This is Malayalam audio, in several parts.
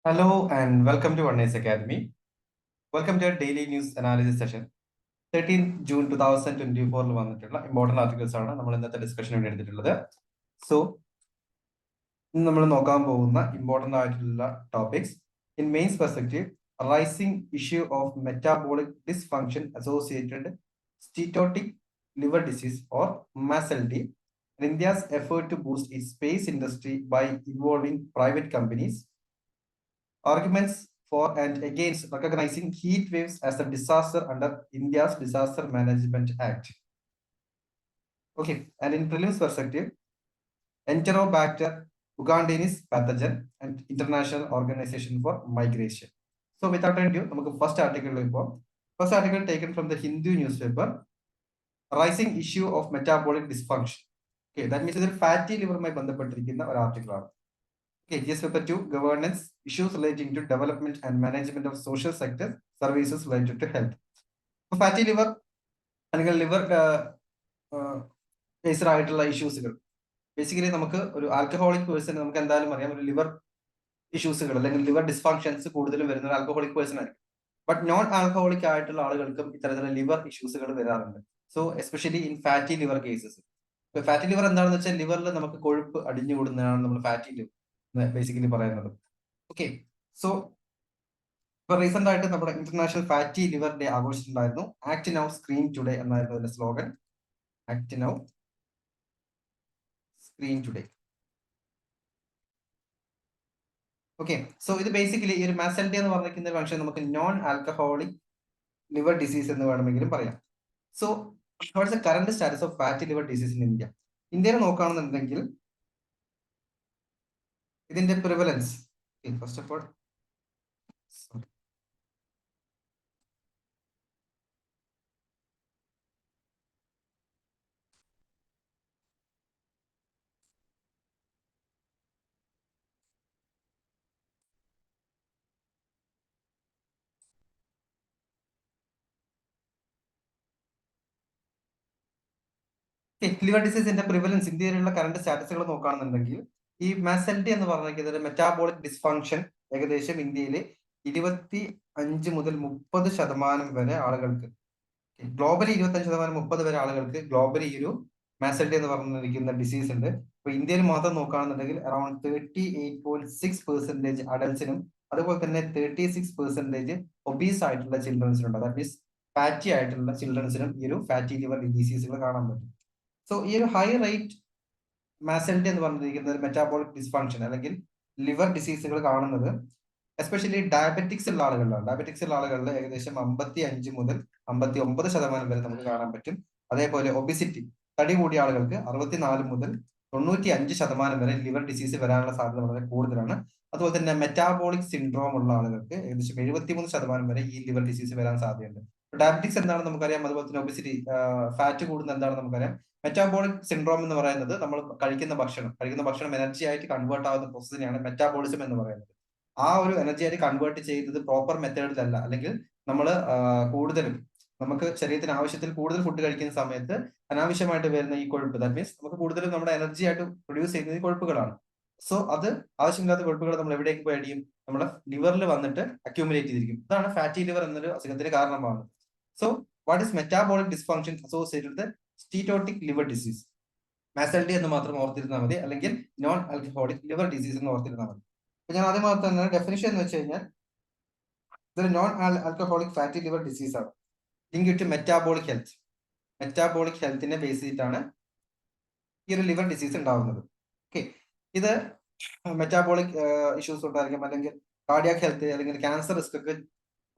Hello and welcome to One Nice Academy. Welcome to our daily news analysis session. 13th June 2024 വന്നിട്ടുള്ള ഇമ്പോർട്ടന്റ് ആർട്ടിക്കിൾസ് ആണ് നമ്മൾ ഇന്നത്തെ ഡിസ്കഷന് വേണ്ടി എടുത്തിട്ടുള്ളത്. സോ ഇന്ന് നമ്മൾ നോക്കാൻ പോകുന്ന ഇമ്പോർട്ടന്റ് ആയിട്ടുള്ള topics in mains perspective rising issue of metabolic dysfunction associated steatotic liver disease or MASLD, and India's effort to boost its space industry by involving private companies. Arguments for and against recognizing heat waves as a disaster under India's Disaster Management Act. Okay, and in prelims perspective, Enterobacter ugandinis pathogen and International Organization for Migration. So without any ado, നമുക്ക് first article first article taken from the Hindu newspaper, rising issue of metabolic dysfunction. Okay, that means ഇതൊരു ഫാറ്റി ലിവറുമായി ബന്ധപ്പെട്ടിരിക്കുന്ന ഒരു ആർട്ടിക്കിളാണ്. Okay, GS paper 2, governance issues relating to development and management of social sector services related to health. Fatty liver അല്ലെങ്കിൽ ലിവർ ബേസ്ഡ് ആയിട്ടുള്ള ഇഷ്യൂസുകൾ ബേസിക്കലി നമുക്ക് ഒരു ആൽക്കഹോളിക് പേഴ്സൺ നമുക്ക് എന്തായാലും അറിയാം ഒരു ലിവർ ഇഷ്യൂസുകൾ അല്ലെങ്കിൽ ലിവർ ഡിസ്ഫങ്ഷൻസ് കൂടുതലും വരുന്ന ഒരു ആൽക്കഹോളിക് പേഴ്സൺ ആയിരിക്കും. ബട്ട് നോൺ ആൽക്കഹോളിക് ആയിട്ടുള്ള ആളുകൾക്കും ഇത്തരത്തിലുള്ള ലിവർ ഇഷ്യൂസുകൾ വരാറുണ്ട്. So especially in fatty liver cases. Fatty liver എന്താണെന്ന് വെച്ചാൽ ലിവറിൽ നമുക്ക് കൊഴുപ്പ് അടിഞ്ഞുകൂടുന്നതാണ് നമ്മൾ ഫാറ്റി ലിവർ ബേസിക്കലി പറയുന്നത്. ഓക്കെ, സോ ഇപ്പൊ റീസെന്റ് ആയിട്ട് നമ്മുടെ ഇന്റർനാഷണൽ ഫാറ്റി ലിവർ ഡേ ആഘോഷിച്ചിട്ടുണ്ടായിരുന്നു. ആക്ട് നൗ സ്ക്രീൻ ടുഡേ എന്നായിരുന്നു അതിന്റെ slogan. Act now screen today. Okay, so ഇത് ബേസിക്കലി ഈ ഒരു MASLD എന്ന് പറഞ്ഞിരിക്കുന്ന ഫംഗ്ഷൻ നമുക്ക് നോൺ ആൽക്കഹോളിക് ലിവർ ഡിസീസ് എന്ന് വേണമെങ്കിലും പറയാം. So what's the current status of fatty liver disease in India? ഇന്ത്യയിൽ നോക്കുകയാണെന്നുണ്ടെങ്കിൽ ഇതിന്റെ prevalence first of all liver ഡിസീസിന്റെ പ്രിവലൻസ് ഇന്ത്യയിലുള്ള കറന്റ് സ്റ്റാറ്റസുകൾ നോക്കുകയാണെന്നുണ്ടെങ്കിൽ ഈ MASLD എന്ന് പറഞ്ഞിരിക്കുന്നത് മെറ്റാബോളിക് ഡിസ്ഫങ്ഷൻ ഏകദേശം ഇന്ത്യയിൽ 25 മുതൽ 30% വരെ ആളുകൾക്ക്, ഗ്ലോബലി 25% 30 വരെ ആളുകൾക്ക് ഗ്ലോബലി ഈ ഒരു MASLD എന്ന് പറഞ്ഞിരിക്കുന്ന ഡിസീസ് ഉണ്ട്. ഇപ്പൊ ഇന്ത്യയിൽ മാത്രം നോക്കുകയാണെന്നുണ്ടെങ്കിൽ അറൌണ്ട് 38.6% അഡൽസിനും അതുപോലെ തന്നെ 36% ഒബീസ് ആയിട്ടുള്ള ചിൽഡ്രൻസിനുണ്ട്. ദാറ്റ് മീൻസ് ഫാറ്റി ആയിട്ടുള്ള ചിൽഡ്രൻസിനും ഈ ഒരു ഫാറ്റി ലിവർ ഡിസീസുകൾ കാണാൻ പറ്റും. സോ ഈ ഒരു ഹൈ റേറ്റ് MASLD എന്ന് പറഞ്ഞിരിക്കുന്നത് മെറ്റാബോളിക് ഡിസ്ഫങ്ഷൻ അല്ലെങ്കിൽ ലിവർ ഡിസീസുകൾ കാണുന്നത് എസ്പെഷ്യലി ഡയബറ്റിക്സ് ഉള്ള ആളുകളിലാണ്. ഡയബറ്റിക്സ് ഉള്ള ആളുകളിൽ ഏകദേശം 55 മുതൽ 59% വരെ നമുക്ക് കാണാൻ പറ്റും. അതേപോലെ ഒബിസിറ്റി, തടി കൂടിയ ആളുകൾക്ക് 64 മുതൽ 95% വരെ ലിവർ ഡിസീസ് വരാനുള്ള സാധ്യത വളരെ കൂടുതലാണ്. അതുപോലെ തന്നെ മെറ്റാബോളിക് സിൻഡ്രോം ഉള്ള ആളുകൾക്ക് ഏകദേശം 73% വരെ ഈ ലിവർ ഡിസീസ് വരാൻ സാധ്യതയുണ്ട്. ഡയബറ്റിക്സ് എന്താണെന്ന് നമുക്കറിയാം, അതുപോലെ തന്നെ ഒബിസിറ്റി ഫാറ്റ് കൂടുന്ന എന്താണെന്ന് നമുക്കറിയാം. മെറ്റാബോളിക് സിൻഡ്രോം എന്ന് പറയുന്നത് നമ്മൾ കഴിക്കുന്ന ഭക്ഷണം എനർജി ആയിട്ട് കൺവേർട്ട് ആവുന്ന പ്രോസസ്സിനെയാണ് മെറ്റാബോളിസം എന്ന് പറയുന്നത്. ആ ഒരു എനർജി ആയിട്ട് കൺവേർട്ട് ചെയ്തത് പ്രോപ്പർ മെത്തേഡിലല്ല, അല്ലെങ്കിൽ നമ്മൾ കൂടുതലും നമുക്ക് ശരീരത്തിന് ആവശ്യത്തിൽ കൂടുതൽ ഫുഡ് കഴിക്കുന്ന സമയത്ത് അനാവശ്യമായിട്ട് വരുന്ന ഈ കൊഴുപ്പ്, ദാറ്റ് മീൻസ് നമുക്ക് കൂടുതലും നമ്മുടെ എനർജി ആയിട്ട് പ്രൊഡ്യൂസ് ചെയ്യുന്നത് ഈ കൊഴുപ്പുകളാണ്. സോ അത് ആവശ്യമില്ലാത്ത കൊഴുപ്പുകൾ നമ്മൾ എവിടേക്ക് പോയി അടിയും? നമ്മുടെ ലിവറിൽ വന്നിട്ട് അക്യൂമുലേറ്റ് ചെയ്തിരിക്കും. ഇതാണ് ഫാറ്റി ലിവർ എന്നൊരു അസുഖത്തിന് കാരണമാകുന്നത്. So what is metabolic dysfunction associated with steatotic liver disease? MASLD എന്ന് മാത്രം ഓർത്തിരുന്നാൽ മതി, അല്ലെങ്കിൽ നോൺ ആൽക്കഹോളിക് ലിവർ ഡിസീസ് എന്ന് ഓർത്തിരുന്നാൽ മതി. അപ്പൊ ഞാൻ ആദ്യം തന്നെ ഡെഫിനിഷൻ എന്ന് വെച്ച് കഴിഞ്ഞാൽ ഇതൊരു non alcoholic fatty liver disease ആണ്. Link to metabolic health. Metabolic ഹെൽത്തിനെ ബേസ് ചെയ്തിട്ടാണ് ഈ ഒരു ലിവർ ഡിസീസ് ഉണ്ടാവുന്നത്. ഓക്കെ, ഇത് മെറ്റാബോളിക് ഇഷ്യൂസ് ഉണ്ടായിരിക്കും, അല്ലെങ്കിൽ കാർഡിയാക് ഹെൽത്ത് അല്ലെങ്കിൽ ക്യാൻസർ റിസ്ക് ഒക്കെ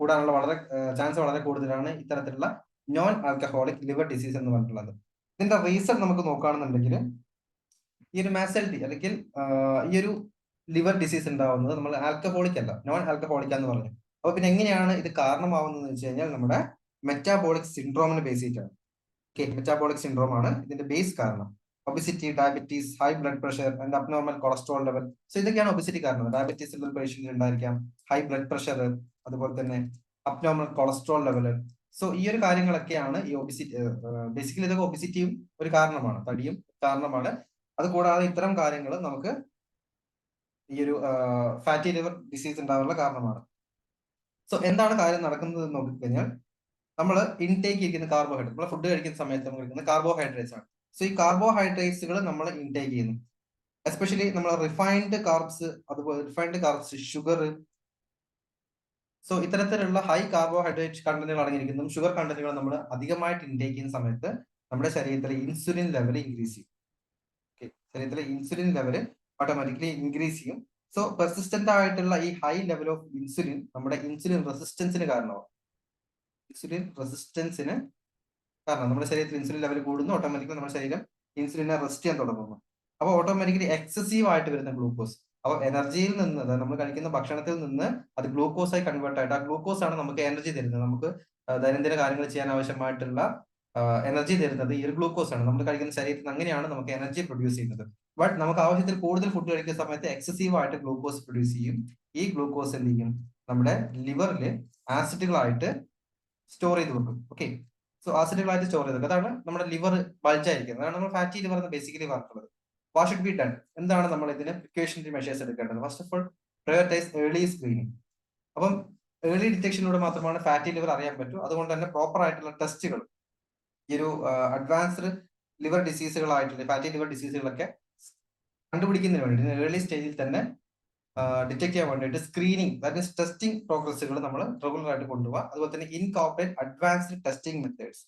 കൂടാനുള്ള ചാൻസ് വളരെ കൂടുതലാണ് ഇത്തരത്തിലുള്ള നോൺ ആൽക്കഹോളിക് ലിവർ ഡിസീസ് എന്ന് പറഞ്ഞിട്ടുള്ളത്. ഇതിന്റെ റീസൺ നമുക്ക് നോക്കുകയാണെന്നുണ്ടെങ്കിൽ ഈ ഒരു MASLD അല്ലെങ്കിൽ ഈ ഒരു ലിവർ ഡിസീസ് ഉണ്ടാവുന്നത് നമ്മൾ ആൽക്കഹോളിക് അല്ല, നോൺ ആൽക്കഹോളിക് എന്ന് പറഞ്ഞു. അപ്പൊ പിന്നെ എങ്ങനെയാണ് ഇത് കാരണമാവുന്നത് വെച്ച് കഴിഞ്ഞാൽ നമ്മുടെ മെറ്റാബോളിക് സിൻഡ്രോമിനെ ബേസ് ചെയ്തിട്ടാണ്. ഓക്കെ, മെറ്റാബോളിക് സിൻഡ്രോം ആണ് ഇതിന്റെ ബേസ് കാരണം. Obesity, diabetes, high blood pressure and abnormal cholesterol level. So ഇതൊക്കെയാണ് ഒബിസിറ്റി കാരണം. ഡയബറ്റീസ് ഉള്ള പേഷ്യന്റ് ഉണ്ടായിരിക്കാം, ഹൈ ബ്ലഡ് പ്രഷർ, അതുപോലെ തന്നെ അബ്നോർമൽ കൊളസ്ട്രോൾ ലെവൽ. സോ ഈ ഒരു കാര്യങ്ങളൊക്കെയാണ് ഈ ഒബിസിറ്റി. ബേസിക്കലി ഇതൊക്കെ ഒബിസിറ്റിയും ഒരു കാരണമാണ്, തടിയും കാരണമാണ്. അത് കൂടാതെ ഇത്തരം കാര്യങ്ങൾ നമുക്ക് ഈ ഒരു ഫാറ്റി ലിവർ ഡിസീസ് ഉണ്ടാവാനുള്ള കാരണമാണ്. സോ എന്താണ് കാര്യം നടക്കുന്നത് എന്ന് നോക്കിക്കഴിഞ്ഞാൽ, നമ്മൾ ഇൻടേക്ക് ചെയ്യുന്ന കാർബോഹൈഡ്രേറ്റ്, നമ്മൾ ഫുഡ് കഴിക്കുന്ന സമയത്ത് നമ്മൾ കഴിക്കുന്ന കാർബോഹൈഡ്രേറ്റ്സ് ആണ്. സോ ഈ കാർബോഹൈഡ്രേറ്റ്സുകൾ നമ്മൾ ഇൻടേക്ക് ചെയ്യുന്നു. എസ്പെഷ്യലി നമ്മൾ റിഫൈൻഡ് കാർബ്സ്, അതുപോലെ റിഫൈൻഡ് കാർബ്സ്, ഷുഗർ. സോ ഇത്തരത്തിലുള്ള ഹൈ കാർബോഹൈഡ്രേറ്റ് കണ്ടന്റുകൾ അടങ്ങിയിരിക്കുന്നതും ഷുഗർ കണ്ടന്റുകൾ നമ്മൾ അധികമായിട്ട് ഇൻടേക്ക് ചെയ്യുന്ന സമയത്ത് നമ്മുടെ ശരീരത്തിലെ ഇൻസുലിൻ ലെവൽ ഇൻക്രീസ് ചെയ്യും. ഓക്കെ, ശരീരത്തിലെ ഇൻസുലിൻ ലെവൽ ഓട്ടോമാറ്റിക്കലി ഇൻക്രീസ് ചെയ്യും. സോ പെർസിസ്റ്റന്റ് ആയിട്ടുള്ള ഈ ഹൈ ലെവൽ ഓഫ് ഇൻസുലിൻ നമ്മുടെ ഇൻസുലിൻ റെസിസ്റ്റൻസിന് കാരണമാവും. ഇൻസുലിൻ റെസിസ്റ്റൻസിന് കാരണം നമ്മുടെ ശരീരത്തിൽ ഇൻസുലിൻ ലെവൽ കൂടുന്നു, ഓട്ടോമാറ്റിക്കലി നമ്മുടെ ശരീരം ഇൻസുലിനെ റെസ്റ്റ് ചെയ്യാൻ തുടങ്ങുന്നു. അപ്പോൾ ഓട്ടോമാറ്റിക്കലി എക്സസീവ് ആയിട്ട് വരുന്ന ഗ്ലൂക്കോസ്, അപ്പോൾ എനർജിയിൽ നിന്ന്, നമ്മൾ കഴിക്കുന്ന ഭക്ഷണത്തിൽ നിന്ന് അത് ഗ്ലൂക്കോസ് ആയി കൺവേർട്ട് ആയിട്ട്, ആ ഗ്ലൂക്കോസ് ആണ് നമുക്ക് എനർജി തരുന്നത്. നമുക്ക് ദൈനംദിന കാര്യങ്ങൾ ചെയ്യാൻ ആവശ്യമായിട്ടുള്ള എനർജി തരുന്നത് ഈ ഒരു ഗ്ലൂക്കോസ് ആണ്. നമ്മൾ കഴിക്കുന്ന ശരീരത്തിൽ അങ്ങനെയാണ് നമുക്ക് എനർജി പ്രൊഡ്യൂസ് ചെയ്യുന്നത്. ബട്ട് നമുക്ക് ആവശ്യത്തിൽ കൂടുതൽ ഫുഡ് കഴിക്കുന്ന സമയത്ത് എക്സസീവ് ആയിട്ട് ഗ്ലൂക്കോസ് പ്രൊഡ്യൂസ് ചെയ്യും. ഈ ഗ്ലൂക്കോസ് എന്ത് ചെയ്യും? നമ്മുടെ ലിവറിൽ ആസിഡുകളായിട്ട് സ്റ്റോർ ചെയ്ത് വെക്കും. ഓക്കെ, സോ ആസിഡുകളായിട്ട് സ്റ്റോർ ചെയ്ത് വെക്കും. അതാണ് നമ്മുടെ ലിവർ ബൾജ് ആയിരിക്കുന്നത്. അതാണ് നമ്മൾ ഫാറ്റി ലിവർ എന്ന് ബേസിക്കലി പറഞ്ഞിട്ടുള്ളത്. What should be done? എന്താണ് നമ്മൾ ഇതിന് പ്രിക്കോഷണറി മെഷേഴ്സ് എടുക്കേണ്ടത്? First of all, prioritize early screening. അപ്പം ഏർലി ഡിറ്റക്ഷനിലൂടെ മാത്രമാണ് ഫാറ്റി ലിവർ അറിയാൻ പറ്റൂ. അതുകൊണ്ട് തന്നെ പ്രോപ്പർ ആയിട്ടുള്ള ടെസ്റ്റുകൾ, ഈ ഒരു അഡ്വാൻസ്ഡ് ലിവർ ഡിസീസുകളായിട്ടുള്ള ഫാറ്റി ലിവർ ഡിസീസുകളൊക്കെ കണ്ടുപിടിക്കുന്നതിന് വേണ്ടി ഏർലി സ്റ്റേജിൽ തന്നെ ഡിറ്റക്ട് ചെയ്യാൻ വേണ്ടിയിട്ട് സ്ക്രീനിങ്, ദാറ്റ് മീൻസ് ടെസ്റ്റിംഗ് പ്രോഗ്രസ്സുകൾ നമ്മൾ റെഗുലർ ആയിട്ട് കൊണ്ടുപോകുക. അതുപോലെ തന്നെ incorporate advanced testing methods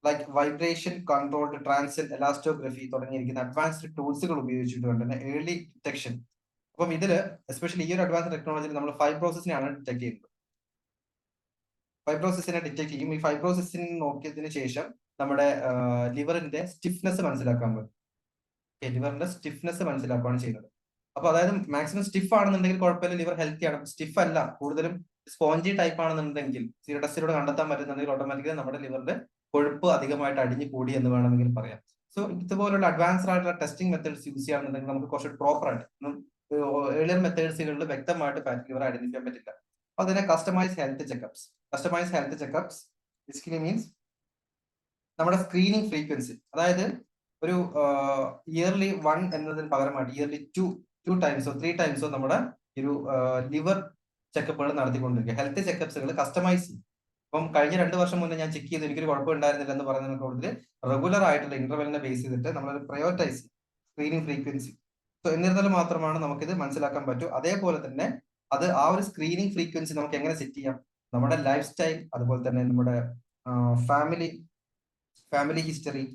like vibration controlled transit elastography തുടങ്ങിയിരിക്കുന്ന അഡ്വാൻസ്ഡ് ടൂൾസുകൾ ഉപയോഗിച്ചിട്ട് തന്നെ ഏർലി ഡിറ്റക്ഷൻ. അപ്പം ഇതിൽ എസ്പെഷ്യലി ഈ ഒരു അഡ്വാൻസ്ഡ് ടെക്നോളജിയിൽ നമ്മൾ ഫൈബ്രോസിസിനെയാണ് ഡിറ്റക്ട് ചെയ്യുന്നത്. ഫൈബ്രോസിസിനെ ഡിറ്റക്ട് ചെയ്യും. ഈ ഫൈബ്രോസിസിനെ നോക്കിയതിന് ശേഷം നമ്മുടെ ലിവറിന്റെ സ്റ്റിഫ്നെസ് മനസ്സിലാക്കാൻ പറ്റും. ലിവറിന്റെ സ്റ്റിഫ്നെസ് മനസ്സിലാക്കുകയാണ് ചെയ്യുന്നത്. അപ്പൊ അതായത് മാക്സിമം സ്റ്റിഫ് ആണെന്നുണ്ടെങ്കിൽ കുഴപ്പമില്ല, ലിവർ ഹെൽത്തി ആണ്. സ്റ്റിഫ് അല്ല, കൂടുതലും സ്പോഞ്ചി ടൈപ്പ് ആണെന്നുണ്ടെങ്കിൽ, സീറോ ടെസ്റ്റിലൂടെ കണ്ടെത്താൻ പറ്റുന്നുണ്ടെങ്കിൽ ഓട്ടോമാറ്റിക്കലി നമ്മുടെ ലിവറിന്റെ കൊഴുപ്പ് അധികമായിട്ട് അടിഞ്ഞു കൂടി എന്ന് വേണമെങ്കിൽ പറയാം. സോ ഇതുപോലുള്ള അഡ്വാൻസ്ഡ് ആയിട്ടുള്ള ടെസ്റ്റിംഗ് മെത്തേഡ്സ് യൂസ് ചെയ്യുകയാണെന്നുണ്ടെങ്കിൽ നമുക്ക് കുറച്ച് പ്രോപ്പർ ആയിട്ട്, ഏർലിയർ മെത്തേഡ്സുകളിൽ വ്യക്തമായിട്ട് ഫാറ്റി ലിവർ ഐഡന്റിഫൈ ചെയ്യാൻ പറ്റില്ല. അപ്പൊ അതിനെ customise health check-ups. Customise health check-ups basically means നമ്മുടെ സ്ക്രീനിങ് ഫ്രീക്വൻസി, അതായത് ഒരു ഇയർലി 1 എന്നതിന് പകരമായിട്ട് ഇയർലി 2 ടൈംസോ 3 ടൈംസോ നമ്മുടെ ഒരു ലിവർ ചെക്കപ്പുകൾ നടത്തിക്കൊണ്ടിരിക്കുക. ഹെൽത്ത് ചെക്കപ്സുകൾ കസ്റ്റമൈസ് ചെയ്യും. അപ്പം കഴിഞ്ഞ 2 വർഷം മുന്നേ ഞാൻ ചെക്ക് ചെയ്ത് എനിക്കൊരു കുഴപ്പം ഉണ്ടായിരുന്നില്ല എന്ന് പറയുന്നതിന് കൂടുതൽ റെഗുലർ ആയിട്ടുള്ള ഇന്റർവെലിനെ ബേസ് ചെയ്തിട്ട് നമ്മൾ പ്രയോറിറ്റൈസ് ചെയ്യും സ്ക്രീനിങ് ഫ്രീക്വൻസി. സോ എന്നിരുന്നാലും മാത്രമാണ് നമുക്കിത് മനസ്സിലാക്കാൻ പറ്റൂ. അതേപോലെ തന്നെ അത് ആ ഒരു സ്ക്രീനിങ് ഫ്രീക്വൻസി നമുക്ക് എങ്ങനെ സെറ്റ് ചെയ്യാം? നമ്മുടെ ലൈഫ് സ്റ്റൈൽ, അതുപോലെ തന്നെ നമ്മുടെ ഫാമിലി ഹിസ്റ്ററി,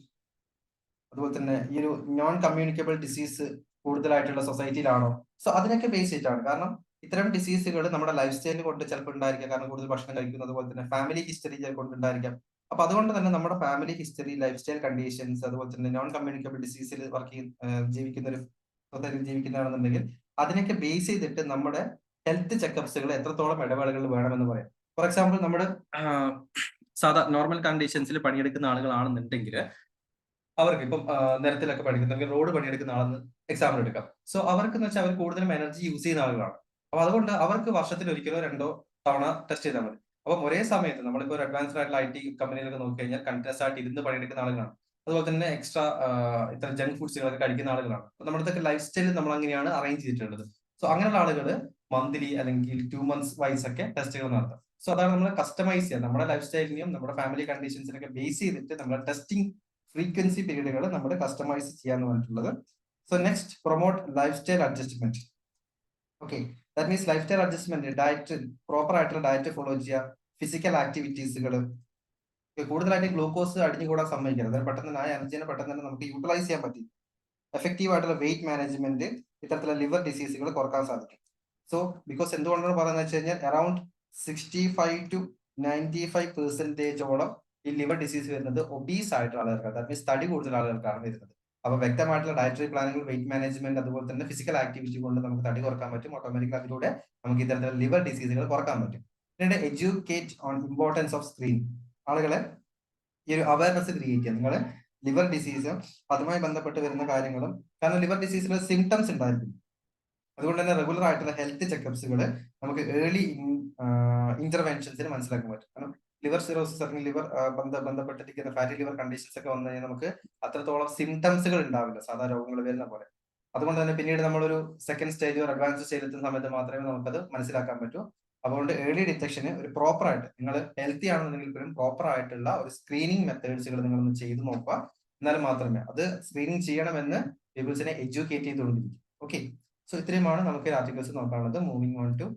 അതുപോലെ തന്നെ ഈ ഒരു നോൺ കമ്മ്യൂണിക്കബിൾ ഡിസീസ് കൂടുതലായിട്ടുള്ള സൊസൈറ്റിയിലാണോ? സോ അതിനൊക്കെ ബേസ് ചെയ്തിട്ടാണ്. കാരണം ഇത്തരം ഡിസീസുകൾ നമ്മുടെ ലൈഫ് സ്റ്റൈൽ കൊണ്ട് ചിലപ്പോൾ ഉണ്ടായിരിക്കാം. കാരണം കൂടുതൽ ഭക്ഷണം കഴിക്കുന്നത്, അതുപോലെ തന്നെ ഫാമിലി ഹിസ്റ്ററി കൊണ്ട് ഉണ്ടായിരിക്കാം. അപ്പൊ അതുകൊണ്ട് തന്നെ നമ്മുടെ family history, life style conditions, അതുപോലെ തന്നെ നോൺ കമ്മ്യൂണിക്കബിൾ ഡിസീസിൽ ജീവിക്കുന്ന ഒരു സൊസൈറ്റിയിൽ ജീവിക്കുന്നതാണെന്നുണ്ടെങ്കിൽ അതിനൊക്കെ ബേസ് ചെയ്തിട്ട് നമ്മുടെ ഹെൽത്ത് ചെക്കപ്സുകൾ എത്രത്തോളം ഇടവേളകളിൽ വേണമെന്ന് പറയാം. ഫോർ എക്സാമ്പിൾ, നമ്മുടെ സാധാ നോർമൽ കണ്ടീഷൻസിൽ പണിയെടുക്കുന്ന ആളുകളാണെന്നുണ്ടെങ്കിൽ അവർക്ക് ഇപ്പം നിരത്തിലൊക്കെ പണിയെടുക്കുന്ന, റോഡ് പണിയെടുക്കുന്ന ആളെന്ന് എക്സാമ്പിൾ എടുക്കാം. സോ അവർക്ക് എന്ന് വെച്ചാൽ അവർ കൂടുതലും എനർജി യൂസ് ചെയ്യുന്ന ആളുകളാണ്. അപ്പൊ അതുകൊണ്ട് അവർക്ക് വർഷത്തിൽ ഒരിക്കലോ 2 തവണ ടെസ്റ്റ് ചെയ്താൽ മതി. അപ്പം ഒരേ സമയത്ത് നമ്മളിപ്പോൾ ഒരു അഡ്വാൻസ്ഡ് ആയിട്ടുള്ള IT കമ്പനിയിലൊക്കെ നോക്കിക്കഴിഞ്ഞാൽ കണ്ടിന്യൂസ് ആയിട്ട് ഇരുന്ന് പണിയെടുക്കുന്ന ആളുകളാണ്. അതുപോലെ തന്നെ എക്സ്ട്രാ ഇത്തരം ജങ്ക് ഫുഡ്സുകളൊക്കെ കഴിക്കുന്ന ആളുകളാണ്. അപ്പൊ നമ്മുടെ ലൈഫ് സ്റ്റൈൽ നമ്മൾ അങ്ങനെയാണ് അറേഞ്ച് ചെയ്തിട്ടുള്ളത്. സോ അങ്ങനെയുള്ള ആളുകൾ മന്ത്ലി അല്ലെങ്കിൽ 2 മന്ത്സ് വൈസ് ഒക്കെ ടെസ്റ്റുകൾ നടത്താം. സോ അതാണ് നമ്മൾ കസ്റ്റമൈസ് ചെയ്യുക. നമ്മുടെ ലൈഫ് സ്റ്റൈലിനെയും നമ്മുടെ ഫാമിലി കണ്ടീഷൻസിനൊക്കെ ബേസ് ചെയ്തിട്ട് നമ്മുടെ ടെസ്റ്റിംഗ് ഫ്രീക്വൻസി പീരീഡുകൾ നമ്മൾ കസ്റ്റമൈസ് ചെയ്യാന്ന് പറഞ്ഞിട്ടുള്ളത്. So next, promote life style adjustment. Okay, that means life style adjustment, diet, proper ആയിട്ടുള്ള ഡയറ്റ് ഫോളോ ചെയ്യുക, ഫിസിക്കൽ ആക്ടിവിറ്റീസുകൾ. കൂടുതലായിട്ട് ഗ്ലൂക്കോസ് അടിഞ്ഞുകൂടാൻ സമ്മതിക്കരുത്. പെട്ടെന്ന് ആ എനർജിനെ പെട്ടെന്ന് തന്നെ നമുക്ക് യൂട്ടിലൈസ് ചെയ്യാൻ പറ്റും. എഫക്റ്റീവ് ആയിട്ടുള്ള വെയിറ്റ് മാനേജ്മെന്റ് ഇത്തരത്തിലുള്ള ലിവർ ഡിസീസുകൾ കുറക്കാൻ സാധിക്കും. സോ ബിക്കോസ് എന്തുകൊണ്ടാണ് പറയുന്നത് വെച്ച് കഴിഞ്ഞാൽ അറൌണ്ട് 65 to 95% ഈ ലിവർ ഡിസീസ് വരുന്നത് ഒബീസ് ആയിട്ടുള്ള ആളുകൾക്കാണ്. ദാറ്റ് മീൻസ് തടി കൂടുതൽ ആളുകൾക്കാണ് വരുന്നത്. അപ്പൊ വ്യക്തമായിട്ടുള്ള ഡയറ്ററി പ്ലാനുകൾ, വെയിറ്റ് മാനേജ്മെന്റ്, അതുപോലെ തന്നെ ഫിസിക്കൽ ആക്ടിവിറ്റി കൊണ്ട് നമുക്ക് തടി കുറക്കാൻ പറ്റും. ഓട്ടോമാറ്റിക്കലി അതിലൂടെ നമുക്ക് ഇത്തരത്തിലുള്ള ലിവർ ഡിസീസുകൾ കുറക്കാൻ പറ്റും. പിന്നീട് educate on importance of screen. ആളുകളെ ഈ ഒരു അവയർനെസ് ക്രിയേറ്റ് ചെയ്യുക. നിങ്ങൾ ലിവർ ഡിസീസ്, അതുമായി ബന്ധപ്പെട്ട് വരുന്ന കാര്യങ്ങളും, കാരണം ലിവർ ഡിസീസിൽ സിംറ്റംസ് ഉണ്ടായിരിക്കും. അതുകൊണ്ട് തന്നെ റെഗുലർ ആയിട്ടുള്ള ഹെൽത്ത് ചെക്കപ്സുകൾ നമുക്ക് ഏർലി ഇന്റർവെൻഷൻസിന് മനസ്സിലാക്കാൻ പറ്റും. കാരണം ലിവർ സിറോസിസ് അല്ലെങ്കിൽ ലിവർ ബന്ധപ്പെട്ടിരിക്കുന്ന ഫാറ്റി ലിവർ കണ്ടീഷൻസ് ഒക്കെ വന്നു കഴിഞ്ഞാൽ നമുക്ക് അത്രത്തോളം സിംറ്റംസുകൾ ഉണ്ടാവില്ല സാധാരണ രോഗങ്ങൾ വരുന്ന പോലെ. അതുകൊണ്ട് തന്നെ പിന്നീട് നമ്മളൊരു സെക്കൻഡ് സ്റ്റേജ് ഒരു അഡ്വാൻസ് സ്റ്റേജിൽ എത്തുന്ന സമയത്ത് മാത്രമേ നമുക്കത് മനസ്സിലാക്കാൻ പറ്റൂ. അതുകൊണ്ട് ഏർലി ഡിറ്റക്ഷന് ഒരു പ്രോപ്പർ ആയിട്ട് നിങ്ങൾ ഹെൽത്തി ആണെന്നുണ്ടെങ്കിൽ പോലും പ്രോപ്പർ ആയിട്ടുള്ള ഒരു സ്ക്രീനിങ് മെത്തേഡ്സുകൾ നിങ്ങളൊന്ന് ചെയ്ത് നോക്കുക. എന്നാൽ മാത്രമേ അത് സ്ക്രീനിങ് ചെയ്യണമെന്ന് പീപ്പിൾസിനെ എഡ്യൂക്കേറ്റ് ചെയ്തുകൊണ്ടിരിക്കും. ഓക്കെ, സോ ഇത്രയുമാണ് നമുക്ക് ആർട്ടിക്കിൾസ് നോക്കാനുള്ളത്. Moving on to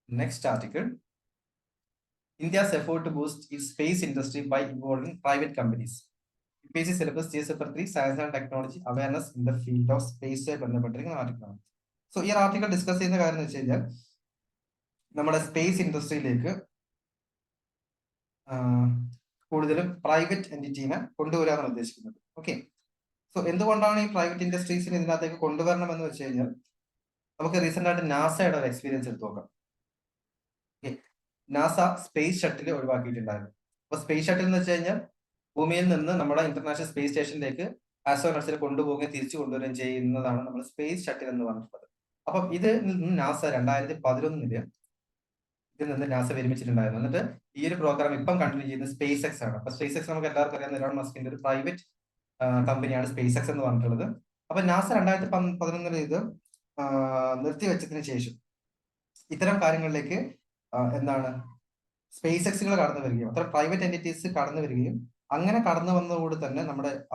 next article. India's effort to boost its space industry by involving private companies. UPSC syllabus GS Paper 3 Science and Technology Awareness in the Field of Space ബന്ധപ്പെട്ടിരിക്കുന്ന ആർട്ടിക്കിളാണ്. സോ ഈ ആർട്ടിക്കിൾ ഡിസ്കസ് ചെയ്യുന്ന കാര്യം എന്ന് വെച്ച് കഴിഞ്ഞാൽ നമ്മുടെ സ്പേസ് ഇൻഡസ്ട്രിയിലേക്ക് കൂടുതലും പ്രൈവറ്റ് എൻറ്റിറ്റീനെ കൊണ്ടുവരാനാണ് ഉദ്ദേശിക്കുന്നത്. ഓക്കെ, സോ എന്തുകൊണ്ടാണ് ഈ പ്രൈവറ്റ് ഇൻഡസ്ട്രീസിനെ ഇതിനകത്തേക്ക് കൊണ്ടുവരണം എന്ന് വെച്ച് കഴിഞ്ഞാൽ നമുക്ക് റീസെന്റ് ആയിട്ട് നാസയുടെ ഒരു എക്സ്പീരിയൻസ് എടുത്ത് നോക്കാം. നാസ സ്പേസ് ഷട്ടിൽ ഒഴിവാക്കിയിട്ടുണ്ടായിരുന്നു. അപ്പൊ സ്പേസ് ഷട്ടിൽ എന്ന് വെച്ച് കഴിഞ്ഞാൽ ഭൂമിയിൽ നിന്ന് നമ്മുടെ ഇന്റർനാഷണൽ സ്പേസ് സ്റ്റേഷനിലേക്ക് ആസ്ട്രോനട്സിനെ കൊണ്ടുപോവുകയും തിരിച്ചു കൊണ്ടുവരികയും ചെയ്യുന്നതാണ് നമ്മൾ സ്പേസ് ഷട്ടിൽ എന്ന് പറഞ്ഞിട്ടുള്ളത്. അപ്പം ഇത് നാസ 2011 ഇതിൽ നിന്ന് നാസ വിരമിച്ചിട്ടുണ്ടായിരുന്നു. എന്നിട്ട് ഈ ഒരു പ്രോഗ്രാം ഇപ്പം കണ്ടിന്യൂ ചെയ്യുന്നത് സ്പേസ് എക്സ് ആണ്. അപ്പൊ സ്പേസ് എക്സ് നമുക്ക് എല്ലാവർക്കും അറിയാം, എലോൺ മസ്കിന്റെ ഒരു പ്രൈവറ്റ് കമ്പനിയാണ് സ്പേസ് എക്സ് എന്ന് പറഞ്ഞിട്ടുള്ളത്. അപ്പൊ നാസ 2011 ഇത് നിർത്തിവെച്ചതിന് ശേഷം ഇത്തരം കാര്യങ്ങളിലേക്ക് എന്താണ് സ്പേസ് എക്സുകൾ കടന്നു വരികയും അത്ര പ്രൈവറ്റ് എൻറ്റിറ്റീസ് കടന്നു വരികയും അങ്ങനെ കടന്നു വന്നതോട് തന്നെ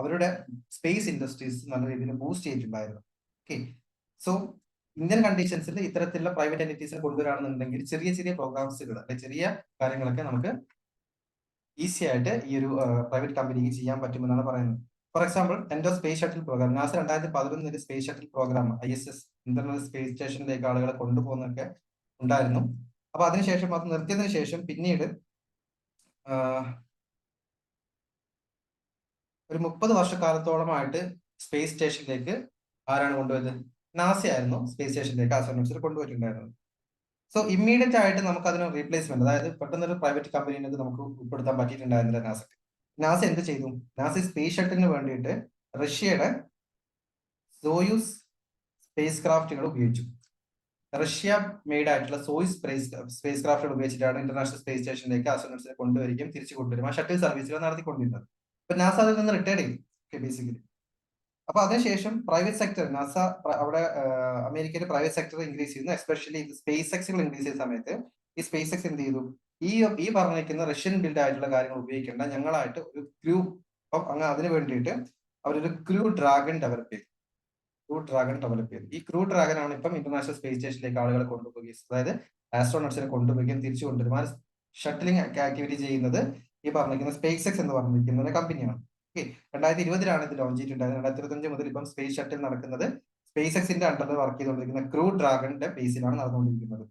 അവരുടെ സ്പേസ് ഇൻഡസ്ട്രീസ് നല്ല രീതിയിൽ ബൂസ്റ്റ് ചെയ്തിട്ടുണ്ടായിരുന്നു. ഓക്കെ, സോ ഇന്ത്യൻ കണ്ടീഷൻസിൽ ഇത്തരത്തിലുള്ള പ്രൈവറ്റ് എൻറ്റിറ്റീസിനെ കൊണ്ടുവരാണെന്നുണ്ടെങ്കിൽ ചെറിയ ചെറിയ പ്രോഗ്രാംസുകൾ അല്ലെങ്കിൽ ചെറിയ കാര്യങ്ങളൊക്കെ നമുക്ക് ഈസി ആയിട്ട് ഈ ഒരു പ്രൈവറ്റ് കമ്പനിക്ക് ചെയ്യാൻ പറ്റുമെന്നാണ് പറയുന്നത്. For example end of space shuttle program NASA 2011 space shuttle program ISS international space സ്റ്റേഷനിലേക്ക് ആളുകളെ കൊണ്ടുപോകുന്നൊക്കെ ഉണ്ടായിരുന്നു. അപ്പൊ അതിനുശേഷം അത് നിർത്തിയതിനു ശേഷം പിന്നീട് ഒരു 30 വർഷക്കാലത്തോളമായിട്ട് സ്പേസ് സ്റ്റേഷനിലേക്ക് ആരാണ് കൊണ്ടുപോയത്? നാസ ആയിരുന്നു സ്പേസ് സ്റ്റേഷനിലേക്ക് ആസ്ട്രോനട്സിനെ കൊണ്ടുപോയിട്ടുണ്ടായിരുന്നത്. സോ ഇമ്മീഡിയറ്റ് ആയിട്ട് നമുക്ക് അതിന് റീപ്ലേസ്മെന്റ്, അതായത് പെട്ടെന്നൊരു പ്രൈവറ്റ് കമ്പനിനെ നമുക്ക് ഉൾപ്പെടുത്താൻ പറ്റിയിട്ടുണ്ടായിരുന്നില്ല നാസക്ക്. നാസ എന്ത് ചെയ്തു? നാസ സ്പേസ് ഷട്ടിലിന് വേണ്ടിയിട്ട് റഷ്യയുടെ സോയൂസ് സ്പേസ് ക്രാഫ്റ്റുകൾ ഉപയോഗിച്ചു. റഷ്യ മെയ്ഡ് ആയിട്ടുള്ള സോയൂസ് സ്പേസ് ക്രാഫ്റ്റുകൾ ഉപയോഗിച്ചിട്ടാണ് ഇന്റർനാഷണൽ സ്പേസ് സ്റ്റേഷനിലേക്ക് ആസ്ട്രോനട്സിനെ കൊണ്ടുവരികയും തിരിച്ചു കൊണ്ടുവരും ആ ഷട്ടിൽ സർവീസുകൾ നടത്തിക്കൊണ്ടിരുന്നത്. അപ്പൊ നാസ അതിൽ നിന്ന് റിട്ടയർഡ് ചെയ്യും ബേസിക്കലി. അപ്പൊ അതിനുശേഷം പ്രൈവറ്റ് സെക്ടർ നാസ അവിടെ അമേരിക്കയിൽ പ്രൈവറ്റ് സെക്ടർ ഇൻക്രീസ് ചെയ്യുന്നു, എസ്പെഷ്യലി സ്പേസ് എക്സുകൾ ഇൻക്രീസ് ചെയ്യുന്ന സമയത്ത് ഈ സ്പേസ് എക്സ് എന്ത് ചെയ്തു? ഈ പറഞ്ഞിരിക്കുന്ന റഷ്യൻ ബിൽഡ് ആയിട്ടുള്ള കാര്യങ്ങൾ ഉപയോഗിക്കേണ്ട, ഞങ്ങളായിട്ട് ഒരു ക്രൂ, അങ്ങനെ അതിന് വേണ്ടിയിട്ട് അവരൊരു ക്രൂ ഡ്രാഗൺ ഡെവലപ്പ് ചെയ്തു. ഈ ക്രൂ ഡ്രാഗൺ ആണ് ഇപ്പം ഇന്റർനാഷണൽ സ്പേസ് സ്റ്റേഷനിലേക്ക് ആളുകളെ കൊണ്ടുപോകുകയും, അതായത് ആസ്ട്രോനട്സിനെ കൊണ്ടുപോവുകയും തിരിച്ചു കൊണ്ടുവരും ആ ഷട്ടിലിംഗ് ആക്ടിവിറ്റി ചെയ്യുന്നത് ഈ പറഞ്ഞിരിക്കുന്ന സ്പേസ് എക്സ് എന്ന് പറഞ്ഞിരിക്കുന്ന കമ്പനിയാണ്. ഓക്കെ, 2020 ഇത് ലോഞ്ച് ചെയ്തിട്ടുണ്ടായത്. 2025 മുതൽ ഇപ്പം സ്പേസ് ഷട്ടിൽ നടക്കുന്നത് സ്പേസ് എക്സിന്റെ അണ്ടറിൽ വർക്ക് ചെയ്തുകൊണ്ടിരിക്കുന്ന ക്രൂ ഡ്രാഗണിന്റെ ബേസിലാണ് നടന്നുകൊണ്ടിരിക്കുന്നത്.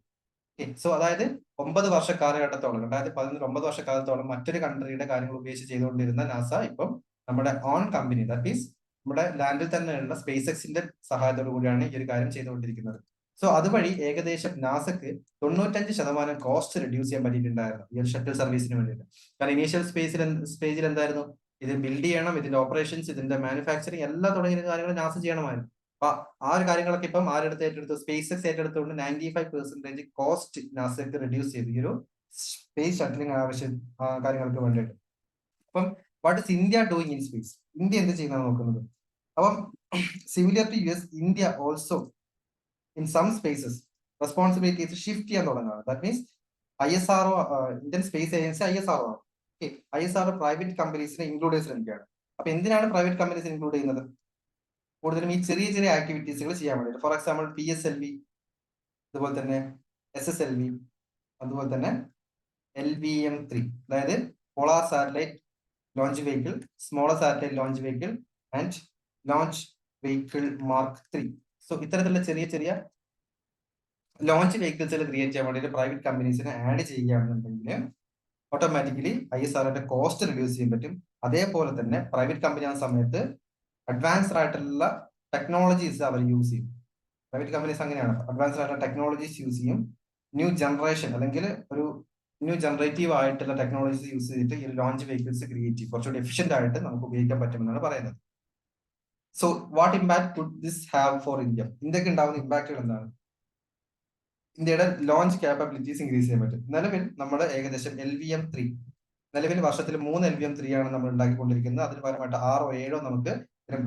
ഓക്കെ, സോ അതായത് 9 വർഷ കാലഘട്ടത്തോളം 2011 9 വർഷക്കാലത്തോളം മറ്റൊരു കൺട്രിയുടെ കാര്യങ്ങൾ ഉപയോഗിച്ച് ചെയ്തുകൊണ്ടിരുന്ന നാസ ഇപ്പം നമ്മുടെ ഓൺ കമ്പനി, ദാറ്റ് മീൻസ് നമ്മുടെ ലാൻഡിൽ തന്നെയുള്ള സ്പേസ് എക്സിന്റെ സഹായത്തോടു കൂടിയാണ് ഈ ഒരു കാര്യം ചെയ്തുകൊണ്ടിരിക്കുന്നത്. സോ അതുവഴി ഏകദേശം നാസക്ക് 95% കോസ്റ്റ് റെഡ്യൂസ് ചെയ്യാൻ പറ്റിയിട്ടുണ്ടായിരുന്നു ഈ ഒരു ഷട്ടിൽ സർവീസിന് വേണ്ടിയിട്ട്. കാരണം ഇനീഷ്യൽ സ്റ്റേജിൽ എന്തായിരുന്നു? ഇത് ബിൽഡ് ചെയ്യണം, ഇതിന്റെ ഓപ്പറേഷൻസ്, ഇതിന്റെ മാനുഫാക്ചറിങ് എല്ലാം തുടങ്ങിയ കാര്യങ്ങൾ നാസ ചെയ്യണമായിരുന്നു. അപ്പൊ ആ ഒരു കാര്യങ്ങളൊക്കെ ഇപ്പം ആരെടുത്ത് ഏറ്റെടുത്തു? സ്പേസ് എക്സ് ഏറ്റെടുത്തുകൊണ്ട് 95% കോസ്റ്റ് നാസക്ക് റെഡ്യൂസ് ചെയ്തു ഈ ഒരു സ്പേസ് ഷട്ടിലിംഗ് കാര്യങ്ങൾക്ക് വേണ്ടിയിട്ട്. അപ്പം what is India doing in space? India എന്ത് ചെയ്യുന്നതാണ് നോക്കുന്നത്. അപ്പം similar to US, India also in some spaces responsibilities shift ചെയ്യാൻ തുടങ്ങുകയാണ്. That means ISRO, Indian space agency ISRO ആണ്. ISRO പ്രൈവറ്റ് കമ്പനീസിനെ ഇൻക്ലൂഡ് ചെയ്ത് ശ്രമിക്കുകയാണ്. അപ്പൊ എന്തിനാണ് പ്രൈവറ്റ് കമ്പനീസ് ഇൻക്ലൂഡ് ചെയ്യുന്നത്? കൂടുതലും ഈ ചെറിയ ചെറിയ ആക്ടിവിറ്റീസുകൾ ചെയ്യാൻ വേണ്ടിയിട്ട്. ഫോർ എക്സാമ്പിൾ PSLV, അതുപോലെ തന്നെ SSLV, അതുപോലെ തന്നെ LVM-3, അതായത് polar satellite launch vehicle, smaller satellite launch vehicle and launch vehicle mark 3. So ഇത്തരത്തിലുള്ള ചെറിയ ചെറിയ ലോഞ്ച് വെഹിക്കിൾസുകൾ ക്രിയേറ്റ് ചെയ്യാൻ വേണ്ടിയിട്ട് പ്രൈവറ്റ് കമ്പനീസിനെ ആഡ് ചെയ്യുകയാണെന്നുണ്ടെങ്കിൽ ഓട്ടോമാറ്റിക്കലി ISROന്റെ കോസ്റ്റ് റിഡ്യൂസ് ചെയ്യാൻ പറ്റും. അതേപോലെ തന്നെ പ്രൈവറ്റ് കമ്പനി ആവുന്ന സമയത്ത് അഡ്വാൻസ്ഡ് ആയിട്ടുള്ള ടെക്നോളജീസ് അവർ യൂസ് ചെയ്യും. പ്രൈവറ്റ് കമ്പനീസ് അങ്ങനെയാണ്, അഡ്വാൻസ്ഡ് ആയിട്ടുള്ള ടെക്നോളജീസ് യൂസ് ചെയ്യും. ന്യൂ ജനറേഷൻ അല്ലെങ്കിൽ ഒരു ന്യൂ ജനറേറ്റീവ് ആയിട്ടുള്ള ടെക്നോളജീസ് യൂസ് ചെയ്തിട്ട് ഈ ലോഞ്ച് വെഹിക്കിൾസ് ക്രിയേറ്റ് ചെയ്യും. കുറച്ചുകൂടി എഫിഷ്യന്റ് ആയിട്ട് നമുക്ക് ഉപയോഗിക്കാൻ പറ്റുമെന്നാണ് പറയുന്നത്. So what impact could this have for India? ഇന്ത്യക്ക് ഉണ്ടാവുന്ന ഇമ്പാക്റ്റുകൾ എന്താണ്? ഇന്ത്യയുടെ ലോഞ്ച് ക്യാപ്പബിലിറ്റീസ് ഇൻക്രീസ് ചെയ്യാൻ പറ്റും. നിലവിൽ നമ്മുടെ ഏകദേശം LVM-3 നിലവിൽ വർഷത്തിൽ 3 LVM-3 ആണ് നമ്മൾ ഉണ്ടാക്കിക്കൊണ്ടിരിക്കുന്നത്. അതിന് പകരമായിട്ട് 6 or 7 നമുക്ക്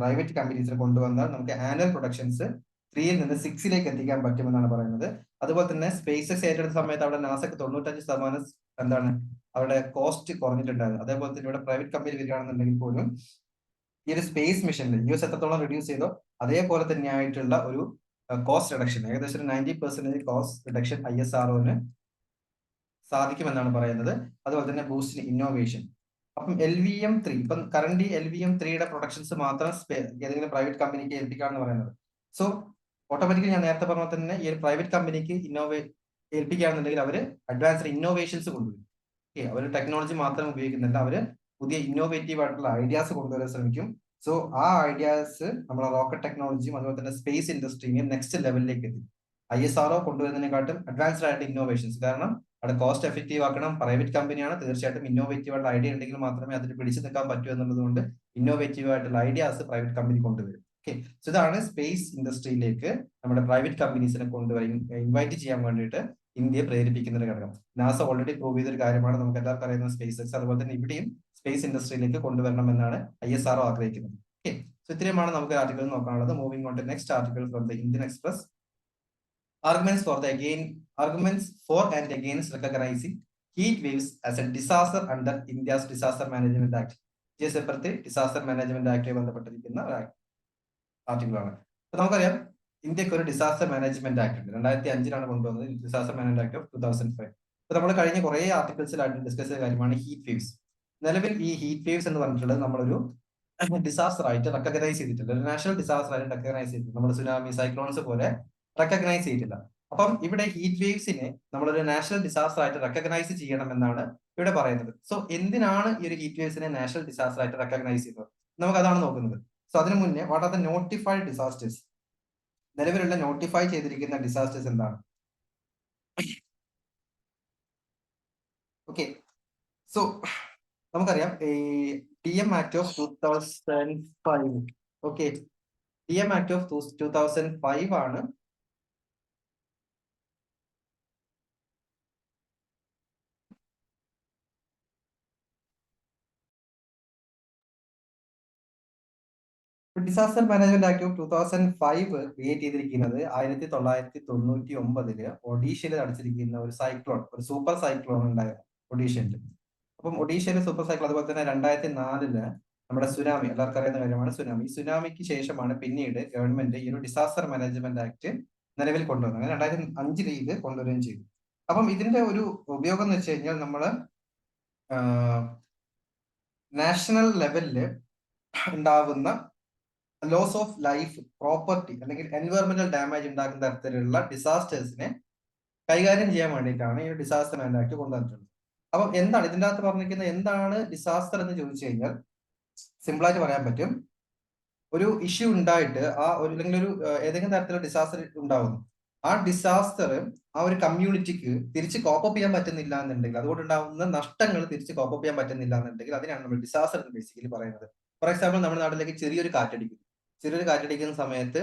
പ്രൈവറ്റ് കമ്പനീസിനെ കൊണ്ടുവന്നാൽ നമുക്ക് ആനുവൽ പ്രൊഡക്ഷൻസ് 3ൽ നിന്ന് 6ലേക്ക് എത്തിക്കാൻ പറ്റുമെന്നാണ് പറയുന്നത്. അതുപോലെ തന്നെ സ്പേസ് എക്സ് ഏറ്റെടുത്ത സമയത്ത് അവിടെ നാസക്ക് 95% എന്താണ് അവരുടെ കോസ്റ്റ് കുറഞ്ഞിട്ടുണ്ടായിരുന്നു. അതേപോലെ തന്നെ ഇവിടെ പ്രൈവറ്റ് കമ്പനി വരികയാണെന്നുണ്ടെങ്കിൽ പോലും ഈ ഒരു സ്പേസ് മിഷനിൽ US എത്രത്തോളം റിഡ്യൂസ് ചെയ്തോ അതേപോലെ തന്നെയായിട്ടുള്ള ഒരു കോസ്റ്റ് റിഡക്ഷൻ, ഏകദേശം ഒരു 90% കോസ്റ്റ് റിഡക്ഷൻ ISROന് സാധിക്കുമെന്നാണ് പറയുന്നത്. അതുപോലെ തന്നെ ബൂസ്റ്റ് ഇന്നോവേഷൻ. അപ്പം LVM-3 ഇപ്പം കറന്റ് LVM-3യുടെ പ്രൊഡക്ഷൻസ് മാത്രം ഏതെങ്കിലും പ്രൈവറ്റ് കമ്പനിക്ക് ഏൽപ്പിക്കാന്ന് പറയുന്നത്. സോ ഓട്ടോമാറ്റിക്കലി ഞാൻ നേരത്തെ പറഞ്ഞ തന്നെ ഈ ഒരു പ്രൈവറ്റ് കമ്പനിക്ക് ഏൽപ്പിക്കുകയാണെന്നുണ്ടെങ്കിൽ അവർ അഡ്വാൻസ്ഡ് ഇന്നോവേഷൻസ് കൊണ്ടുവരും. ഓക്കെ, അവർ ടെക്നോളജി മാത്രം ഉപയോഗിക്കുന്നില്ല, അവർ പുതിയ ഇന്നോവേറ്റീവ് ആയിട്ടുള്ള ഐഡിയാസ് കൊണ്ടുവരാൻ ശ്രമിക്കും. സോ ആ ഐഡിയാസ് നമ്മളെ റോക്കറ്റ് ടെക്നോളജിയും അതുപോലെ തന്നെ സ്പേസ് ഇൻഡസ്ട്രീനെയും നെക്സ്റ്റ് ലെവലിലേക്ക് എത്തി. ISRO കൊണ്ടുവരുന്നതിനെക്കാട്ടും അഡ്വാൻസ്ഡ് ആയിട്ട് ഇന്നോവേഷൻസ്, കാരണം അവിടെ കോസ്റ്റ് എഫക്റ്റീവ് ആക്കണം, പ്രൈവറ്റ് കമ്പനിയാണ്, തീർച്ചയായിട്ടും ഇന്നോവേറ്റീവ് ആയിട്ടുള്ള ഐഡിയ ഉണ്ടെങ്കിൽ മാത്രമേ അതിന് പിടിച്ചു നിൽക്കാൻ പറ്റൂ എന്നുള്ളത് കൊണ്ട് ഇന്നോവേറ്റീവ് ആയിട്ടുള്ള ഐഡിയാസ് പ്രൈവറ്റ് കമ്പനി കൊണ്ടുവരും. ഓക്കെ, സോ ഇതാണ് സ്പേസ് ഇൻഡസ്ട്രിയിലേക്ക് നമ്മുടെ പ്രൈവറ്റ് കമ്പനീസിനെ കൊണ്ടുവരും ഇൻവൈറ്റ് ചെയ്യാൻ വേണ്ടിയിട്ട് ഇന്ത്യയെ പ്രേരിപ്പിക്കുന്ന ഒരു ഘടകം. നാസ ഓൾറെഡി പ്രൂവ് ചെയ്തൊരു കാര്യമാണ്, നമുക്ക് എല്ലാവർക്കും അറിയുന്ന സ്പേസ് എക്സ്. അതുപോലെ തന്നെ ഇവിടെയും സ്പേസ് ഇൻഡസ്ട്രിയിലേക്ക് കൊണ്ടുവരണം എന്നാണ് ISRO ആഗ്രഹിക്കുന്നത്. ഓക്കെ, സോ ഇത്രയുമാണ് നമുക്ക് ആർട്ടിക്കിൾ നോക്കാനുള്ളത്. Moving on to next article from the Indian Express. Arguments for and against recognizing heat waves as a disaster under India's Disaster Management Act. GSFRത്തെ ഡിസാസ്റ്റർ മാനേജ്മെന്റ് ആക്ടുമായി ബന്ധപ്പെട്ടിരിക്കുന്ന ആർട്ടിക്കിളാണ്. അപ്പൊ നമുക്കറിയാം ഇന്ത്യക്ക് ഒരു ഡിസാസ്റ്റർ മാനേജ്മെന്റ് ആക്ട് ഉണ്ട്. 2005 കൊണ്ടുവന്നത് ഡിസാസ്റ്റർ മാനേജ്മെന്റ് ആക്ട് ഓഫ് 2005. അപ്പൊ നമ്മൾ കഴിഞ്ഞ കുറെ ആർട്ടിക്കിൾസിലായിട്ട് ഡിസ്കസ് ചെയ്ത കാര്യമാണ് ഹീറ്റ് വേവ്സ്. നിലവിൽ ഈ ഹീറ്റ് വേവ്സ് എന്ന് പറഞ്ഞിട്ടുള്ളത് നമ്മളൊരു ഡിസാസ്റ്റർ ആയിട്ട് റെക്കഗ്നൈസ് ചെയ്തിട്ടില്ല, ഒരു നാഷണൽ ഡിസാസ്റ്റർ ആയിട്ട് റെക്കഗ്നൈസ് ചെയ്തിട്ടില്ല. നമ്മൾ സുനാമി, സൈക്ലോൺസ് പോലെ റെക്കഗ്നൈസ് ചെയ്തിട്ടില്ല. അപ്പം ഇവിടെ ഹീറ്റ് വേവ്സിനെ നമ്മളൊരു നാഷണൽ ഡിസാസ്റ്റർ ആയിട്ട് റെക്കഗ്നൈസ് ചെയ്യണമെന്നാണ് ഇവിടെ പറയുന്നത്. സോ എന്തിനാണ് ഈ ഒരു ഹീറ്റ് വേവ്സിനെ നാഷണൽ ഡിസാസ്റ്റർ ആയിട്ട് റെക്കഗ്നൈസ് ചെയ്യുന്നത്? നമുക്ക് അതാണ് നോക്കുന്നത്. സോ അതിനു മുന്നേ what are the notified disasters? നിലവിലുള്ള നോട്ടിഫൈ ചെയ്തിരിക്കുന്ന ഡിസാസ്റ്റേഴ്സ് എന്താണ്? ഓക്കെ, സോ നമുക്കറിയാം ഈ DM act of 2005. Okay, DM act of 2005 ആണ് disaster management act of 2005 create ചെയ്തിരിക്കുന്നത് 1999 ഒഡീഷയിൽ നടത്തിയിരിക്കുന്ന ഒരു സൈക്ലോൺ, ഒരു സൂപ്പർ സൈക്ലോൺ ഉണ്ടായിരുന്നു ഒഡീഷയിൽ. അപ്പം ഒഡീഷയിലെ സൂപ്പർ സൈക്ലോൺ, അതുപോലെ തന്നെ 2004 നമ്മുടെ സുനാമി, എല്ലാവർക്കും അറിയുന്ന കാര്യമാണ് സുനാമി. സുനാമിക്ക് ശേഷമാണ് പിന്നീട് ഗവൺമെന്റ് ഈ ഒരു ഡിസാസ്റ്റർ മാനേജ്മെന്റ് ആക്ട് നിലവിൽ കൊണ്ടുവന്നത്. അങ്ങനെ 2005 ഇത് കൊണ്ടുവരികയും ചെയ്തു. അപ്പം ഇതിന്റെ ഒരു ഉപയോഗം എന്ന് വെച്ച് കഴിഞ്ഞാൽ നമ്മള് നാഷണൽ ലെവലില് ഉണ്ടാകുന്ന ലോസ് ഓഫ് ലൈഫ്, പ്രോപ്പർട്ടി അല്ലെങ്കിൽ എൻവയോൺമെന്റൽ ഡാമേജ് ഉണ്ടാക്കുന്ന തരത്തിലുള്ള ഡിസാസ്റ്റേഴ്സിനെ കൈകാര്യം ചെയ്യാൻ വേണ്ടിയിട്ടാണ് ഈ ഡിസാസ്റ്റർ മാനേജ്മെന്റ് ആക്ട് കൊണ്ടുവന്നിട്ടുള്ളത്. അപ്പം എന്താണ് ഇതിൻ്റെ അകത്ത് പറഞ്ഞിരിക്കുന്നത്, എന്താണ് ഡിസാസ്റ്റർ എന്ന് ചോദിച്ചു കഴിഞ്ഞാൽ സിമ്പിൾ ആയിട്ട് പറയാൻ പറ്റും. ഒരു ഇഷ്യൂ ഉണ്ടായിട്ട് അല്ലെങ്കിൽ ഒരു ഏതെങ്കിലും തരത്തിലുള്ള ഡിസാസ്റ്റർ ഉണ്ടാവുന്നു, ആ ഡിസാസ്റ്റർ ആ ഒരു കമ്മ്യൂണിറ്റിക്ക് തിരിച്ച് കോപ്പപ്പ് ചെയ്യാൻ പറ്റുന്നില്ല എന്നുണ്ടെങ്കിൽ, അതുകൊണ്ടുണ്ടാവുന്ന നഷ്ടങ്ങൾ തിരിച്ച് കോപ്പപ്പ് ചെയ്യാൻ പറ്റുന്നില്ല എന്നുണ്ടെങ്കിൽ അതിനാണ് നമ്മൾ ഡിസാസ്റ്റർ എന്ന് ബേസിക്കലി പറയുന്നത്. ഫോർ എക്സാമ്പിൾ, നമ്മുടെ നാട്ടിലേക്ക് ചെറിയൊരു കാറ്റടിക്കുന്ന സമയത്ത്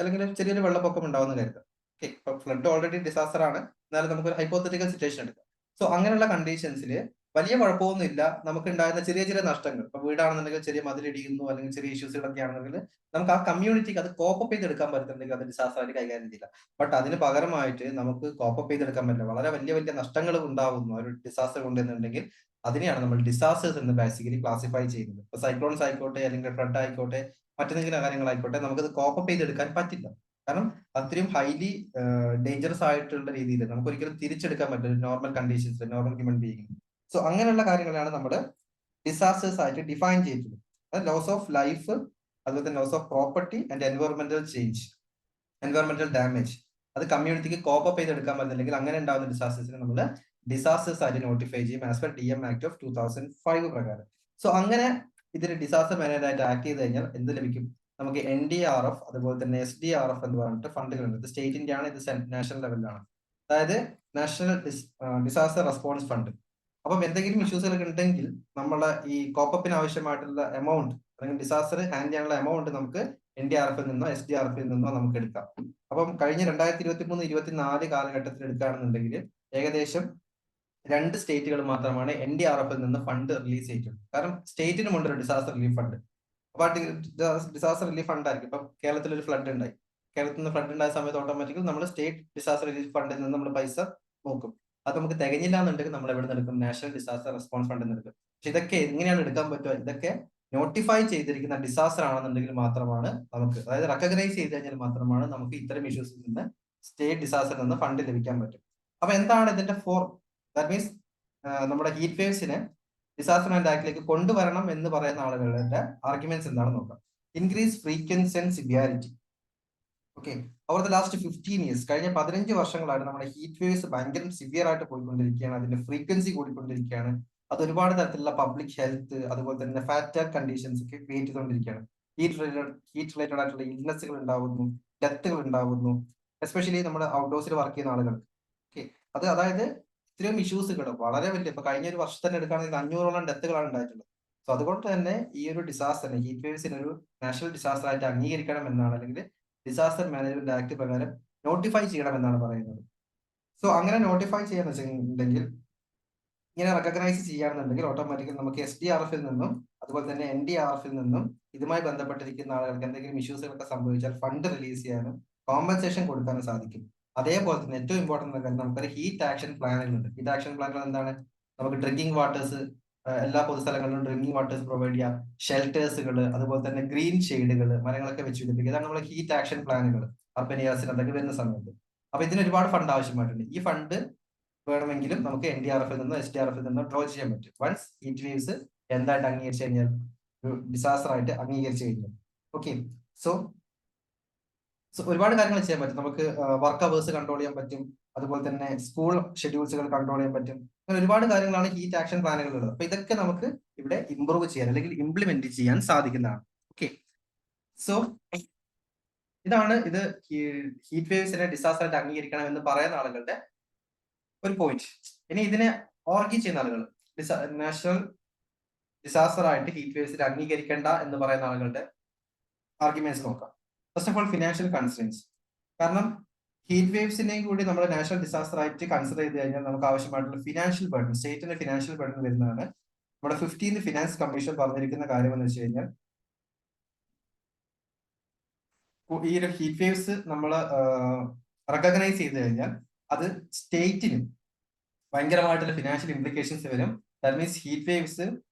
അല്ലെങ്കിൽ ചെറിയൊരു വെള്ളപ്പൊക്കം ഉണ്ടാവുന്ന കരുതാം. ഓക്കെ, ഇപ്പൊ ഫ്ലഡ് ഓൾറെഡി ഡിസാസ്റ്റർ ആണ്, എന്നാലും നമുക്കൊരു ഹൈപ്പോത്തറ്റിക്കൽ സിറ്റുവേഷൻ എടുക്കാം. സോ അങ്ങനെയുള്ള കണ്ടീഷൻസിൽ വലിയ കുഴപ്പമൊന്നുമില്ല, നമുക്ക് ഉണ്ടാകുന്ന ചെറിയ ചെറിയ നഷ്ടങ്ങൾ, ഇപ്പൊ വീടാണെന്നുണ്ടെങ്കിൽ ചെറിയ മതിലിടിയുന്നു അല്ലെങ്കിൽ ചെറിയ ഇഷ്യൂസുകളൊക്കെ ആണെന്നുണ്ടെങ്കിൽ നമുക്ക് ആ കമ്മ്യൂണിറ്റിക്ക് അത് കോപ്പപ്പ് ചെയ്തെടുക്കാൻ പറ്റുന്നുണ്ടെങ്കിൽ അത് ഡിസാസ്റ്റർ ആയിട്ട് കൈകാര്യം ചെയ്യില്ല. ബട്ട് അതിന് പകരമായിട്ട് നമുക്ക് കോപ്പപ്പ് ചെയ്തെടുക്കാൻ പറ്റില്ല, വളരെ വലിയ വലിയ നഷ്ടങ്ങൾ ഉണ്ടാകുന്നു ഒരു ഡിസാസ്റ്റർ കൊണ്ടുവന്നിട്ടുണ്ടെങ്കിൽ അതിനെയാണ് നമ്മൾ ഡിസാസ്റ്റേഴ്സ് എന്ന് ബേസിക്കലി ക്ലാസിഫൈ ചെയ്യുന്നത്. ഇപ്പൊ സൈക്ലോൺസ് ആയിക്കോട്ടെ അല്ലെങ്കിൽ ഫ്ലഡ് ആയിക്കോട്ടെ മറ്റെന്തെങ്കിലും കാര്യങ്ങളായിക്കോട്ടെ നമുക്കത് കോപ്പപ്പ് ചെയ്തെടുക്കാൻ പറ്റില്ല. കാരണം അത്രയും ഹൈലി ഡേഞ്ചറസ് ആയിട്ടുള്ള രീതിയിൽ നമുക്ക് ഒരിക്കലും തിരിച്ചെടുക്കാൻ പറ്റില്ല normal conditions, normal human being. So അങ്ങനെയുള്ള കാര്യങ്ങളാണ് നമ്മൾ ഡിസാസ്റ്റേഴ്സ് ആയിട്ട് ഡിഫൈൻ ചെയ്തിട്ടുള്ളത്. ലോസ് ഓഫ് ലൈഫ്, അതുപോലെ തന്നെ ലോസ് ഓഫ് പ്രോപ്പർട്ടി ആൻഡ് എൻവയോൺമെന്റൽ ഡാമേജ്, അത് കമ്മ്യൂണിറ്റിക്ക് കോപ്പപ്പ് ചെയ്തെടുക്കാൻ പറ്റില്ലെങ്കിൽ അങ്ങനെ ഉണ്ടാകുന്ന ഡിസാസ്റ്റേഴ്സിനെ നമ്മൾ ഡിസാസ്റ്റേഴ്സ് ആയിട്ട് നോട്ടിഫൈ ചെയ്യും as per DM act of 2005 പ്രകാരം. സോ അങ്ങനെ ഇതിന് ഡിസാസ്റ്റർ മാനേജ്മെന്റ് ആയിട്ട് ആക്ട് ചെയ്ത് കഴിഞ്ഞാൽ എന്ത് ലഭിക്കും? നമുക്ക് NDRF അതുപോലെ തന്നെ SDRF എന്ന് പറഞ്ഞിട്ട് ഫണ്ടുകളുണ്ട്. ഇത് സ്റ്റേറ്റിന്റെ ആണ്, ഇത് നാഷണൽ ലെവലിലാണ്. അതായത് നാഷണൽ ഡിസാസ്റ്റർ റെസ്പോൺസ് ഫണ്ട്. അപ്പം എന്തെങ്കിലും ഇഷ്യൂസുകൾ ഉണ്ടെങ്കിൽ നമ്മളെ ഈ കോപ്പപ്പിന് ആവശ്യമായിട്ടുള്ള എമൗണ്ട് അല്ലെങ്കിൽ ഡിസാസ്റ്റർ ഹാൻഡ് ചെയ്യാനുള്ള എമൗണ്ട് നമുക്ക് NDRF-ൽ നിന്നോ SDRF-ൽ നിന്നോ നമുക്ക് എടുക്കാം. അപ്പം കഴിഞ്ഞ 2023-24 കാലഘട്ടത്തിൽ എടുക്കുകയാണെന്നുണ്ടെങ്കിൽ ഏകദേശം 2 സ്റ്റേറ്റുകൾ മാത്രമാണ് NDRF-ൽ നിന്ന് ഫണ്ട് റിലീസ് ചെയ്തിട്ടുള്ളത്. കാരണം സ്റ്റേറ്റിനുമുണ്ട് ഒരു ഡിസാസ്റ്റർ റിലീഫ് ഫണ്ട്. അപ്പൊ ഡിസാസ്റ്റർ റിലീഫ് ഫണ്ട് ആയിരിക്കും. ഇപ്പൊ കേരളത്തിൽ ഒരു ഫ്ലഡ് ഉണ്ടായി, കേരളത്തിൽ നിന്ന് ഫ്ലഡ് ഉണ്ടായ സമയത്ത് ഓട്ടോമാറ്റിക്കലി നമ്മൾ സ്റ്റേറ്റ് ഡിസാസ്റ്റർ റിലീഫ് ഫണ്ടിൽ നിന്ന് നമ്മൾ പൈസ നോക്കും. അത് നമുക്ക് തികഞ്ഞില്ല എന്നുണ്ടെങ്കിൽ നമ്മൾ എവിടെ നിന്ന് എടുക്കും? നാഷണൽ ഡിസാസ്റ്റർ റെസ്പോൺസ് ഫണ്ടിൽ നിന്ന് എടുക്കും. പക്ഷെ ഇതൊക്കെ എങ്ങനെയാണ് എടുക്കാൻ പറ്റുക? ഇതൊക്കെ നോട്ടിഫൈ ചെയ്തിരിക്കുന്ന ഡിസാസ്റ്റർ ആണെന്നുണ്ടെങ്കിൽ മാത്രമാണ് നമുക്ക്, അതായത് റെക്കഗ്നൈസ് ചെയ്ത് കഴിഞ്ഞാൽ മാത്രമാണ് നമുക്ക് ഇത്തരം ഇഷ്യൂസിൽ നിന്ന് സ്റ്റേറ്റ് ഡിസാസ്റ്ററിൽ നിന്ന് ഫണ്ട് ലഭിക്കാൻ പറ്റും. അപ്പൊ എന്താണ് ഇതിന്റെ ദാറ്റ് മീൻസ് നമ്മുടെ ഹീറ്റ് വേവ്സിനെ ഡിസാസ്റ്റർ മാനേജ്മെന്റ് ആക്ടിലേക്ക് കൊണ്ടുവരണം എന്ന് പറയുന്ന ആളുകളുടെ ആർഗ്യുമെന്റ്സ് എന്താണെന്ന് നോക്കാം. Increase frequency and severity. Okay, over the last 15 years, കഴിഞ്ഞ 15 വർഷങ്ങളായിട്ട് നമ്മുടെ ഹീറ്റ് വേവ്സ് ഭയങ്കര സിവിയർ ആയിട്ട് പോയിക്കൊണ്ടിരിക്കുകയാണ്. അതിന്റെ ഫ്രീക്വൻസി കൂടിക്കൊണ്ടിരിക്കുകയാണ്. അത് ഒരുപാട് തരത്തിലുള്ള പബ്ലിക് ഹെൽത്ത്, അതുപോലെ തന്നെ ഫാറ്റ് കണ്ടീഷൻസ് ഒക്കെ ക്രിയേറ്റ് ചെയ്തുകൊണ്ടിരിക്കുകയാണ്. ഹീറ്റ് റിലേറ്റഡ് ആയിട്ടുള്ള ഇൽനെസ്സുകൾ ഉണ്ടാവുന്നു, ഡെത്തുകൾ ഉണ്ടാവുന്നു, എസ്പെഷ്യലി നമ്മുടെ ഔട്ട്ഡോഴ്സിൽ വർക്ക് ചെയ്യുന്ന ആളുകൾക്ക്. ഓക്കെ, അതായത് ഇത്രയും ഇഷ്യൂസുകൾ വളരെ വലിയ, ഇപ്പൊ കഴിഞ്ഞ ഒരു വർഷം തന്നെ എടുക്കുകയാണെങ്കിൽ 500ഓളം ഡെത്തുകളാണ് ഉണ്ടായിട്ടുള്ളത്. സോ അതുകൊണ്ട് തന്നെ ഈ ഒരു ഡിസാസ്റ്ററിനെ, ഹീറ്റ് വേവ്സിന് ഒരു നാഷണൽ ഡിസാസ്റ്റർ ആയിട്ട് അംഗീകരിക്കണം എന്നാണ്, അല്ലെങ്കിൽ ഡിസാസ്റ്റർ മാനേജ്മെന്റ് ആക്ട് പ്രകാരം നോട്ടിഫൈ ചെയ്യണം എന്നാണ് പറയുന്നത്. സോ അങ്ങനെ നോട്ടിഫൈ ചെയ്യാന്ന് വെച്ചിട്ടുണ്ടെങ്കിൽ, ഇങ്ങനെ റെക്കഗ്നൈസ് ചെയ്യുകയാണെന്നുണ്ടെങ്കിൽ ഓട്ടോമാറ്റിക്കലി നമുക്ക് SDRF നിന്നും അതുപോലെ തന്നെ NDRF നിന്നും ഇതുമായി ബന്ധപ്പെട്ടിരിക്കുന്ന ആളുകൾക്ക് എന്തെങ്കിലും ഇഷ്യൂസുകളൊക്കെ സംഭവിച്ചാൽ ഫണ്ട് റിലീസ് ചെയ്യാനും കോമ്പൻസേഷൻ കൊടുക്കാനും സാധിക്കും. അതേപോലെ തന്നെ ഏറ്റവും ഇമ്പോർട്ടന്റ് കാര്യം, നമുക്കൊരു ഹീറ്റ് ആക്ഷൻ പ്ലാനുകളുണ്ട്. ഹീറ്റ് ആക്ഷൻ പ്ലാനുകൾ എന്താണ്? നമുക്ക് ഡ്രിങ്കിങ് വാട്ടേഴ്സ്, എല്ലാ പൊതുസ്ഥലങ്ങളിലും ഡ്രിങ്കിങ് വാട്ടേഴ്സ് പ്രൊവൈഡ് ചെയ്യുക, ഷെൽട്ടേഴ്സുകൾ, അതുപോലെ തന്നെ ഗ്രീൻ ഷെയ്ഡുകൾ, മരങ്ങളൊക്കെ വെച്ച് പിടിപ്പിക്കുക. ഇതാണ് നമ്മുടെ ഹീറ്റ് ആക്ഷൻ പ്ലാനുകൾ അർബൻ ഏരിയാസിൽ എന്തൊക്കെ വരുന്ന സമയത്ത്. അപ്പൊ ഇതിന് ഒരുപാട് ഫണ്ട് ആവശ്യമായിട്ടുണ്ട്. ഈ ഫണ്ട് വേണമെങ്കിലും നമുക്ക് NDRF നിന്നോ SDRF നിന്നോ ഡ്രോ ചെയ്യാൻ പറ്റും, വൺസ് ഹീറ്റ് വേവ്സ് എന്തായിട്ട് അംഗീകരിച്ചു കഴിഞ്ഞാൽ, ഒരു ഡിസാസ്റ്റർ ആയിട്ട് അംഗീകരിച്ചു കഴിഞ്ഞാൽ. ഓക്കെ, സോ ഒരുപാട് കാര്യങ്ങൾ ചെയ്യാൻ പറ്റും. നമുക്ക് വർക്ക് അവേഴ്സ് കൺട്രോൾ ചെയ്യാൻ പറ്റും, അതുപോലെ തന്നെ സ്കൂൾ ഷെഡ്യൂൾസുകൾ കൺട്രോൾ ചെയ്യാൻ പറ്റും. അങ്ങനെ ഒരുപാട് കാര്യങ്ങളാണ് ഹീറ്റ് ആക്ഷൻ പ്ലാനുകളുള്ളത്. അപ്പൊ ഇതൊക്കെ നമുക്ക് ഇവിടെ ഇംപ്രൂവ് ചെയ്യാൻ അല്ലെങ്കിൽ ഇംപ്ലിമെന്റ് ചെയ്യാൻ സാധിക്കുന്നതാണ്. ഓക്കെ, സോ ഇതാണ് ഇത് ഹീറ്റ് വേവ്സിനെ ഡിസാസ്റ്റർ ആയിട്ട് അംഗീകരിക്കണം എന്ന് പറയുന്ന ആളുകളുടെ ഒരു പോയിന്റ്. ഇനി ഇതിനെ ആർഗ്യൂ ചെയ്യുന്ന ആളുകൾ, നാഷണൽ ഡിസാസ്റ്റർ ആയിട്ട് ഹീറ്റ് വേവ്സിനെ അംഗീകരിക്കേണ്ട എന്ന് പറയുന്ന ആളുകളുടെ ആർഗ്യുമെന്റ്സ് നോക്കാം. First of all, financial constraints. കാരണം ഹീറ്റ് വേവ്സിനെയും കൂടി നമ്മൾ നാഷണൽ ഡിസാസ്റ്റർ ആയിട്ട് കൺസിഡർ ചെയ്ത് കഴിഞ്ഞാൽ നമുക്ക് ആവശ്യമായിട്ടുള്ള ഫിനാൻഷ്യൽ ബർഡൻ, സ്റ്റേറ്റിന്റെ ഫിനാൻഷ്യൽ ബർഡൻ വരുന്നതാണ്. നമ്മുടെ 15th ഫിനാൻസ് കമ്മീഷൻ പറഞ്ഞിരിക്കുന്ന കാര്യം എന്ന് വെച്ച് കഴിഞ്ഞാൽ, ഈ ഒരു ഹീറ്റ് വേവ്സ് നമ്മൾ റെക്കഗ്നൈസ് ചെയ്ത് കഴിഞ്ഞാൽ അത് സ്റ്റേറ്റിന് ഭയങ്കരമായിട്ടുള്ള ഫിനാൻഷ്യൽ ഇംപ്ലിക്കേഷൻസ് വരും. ദാറ്റ് മീൻസ് ഹീറ്റ് വേവ്സ്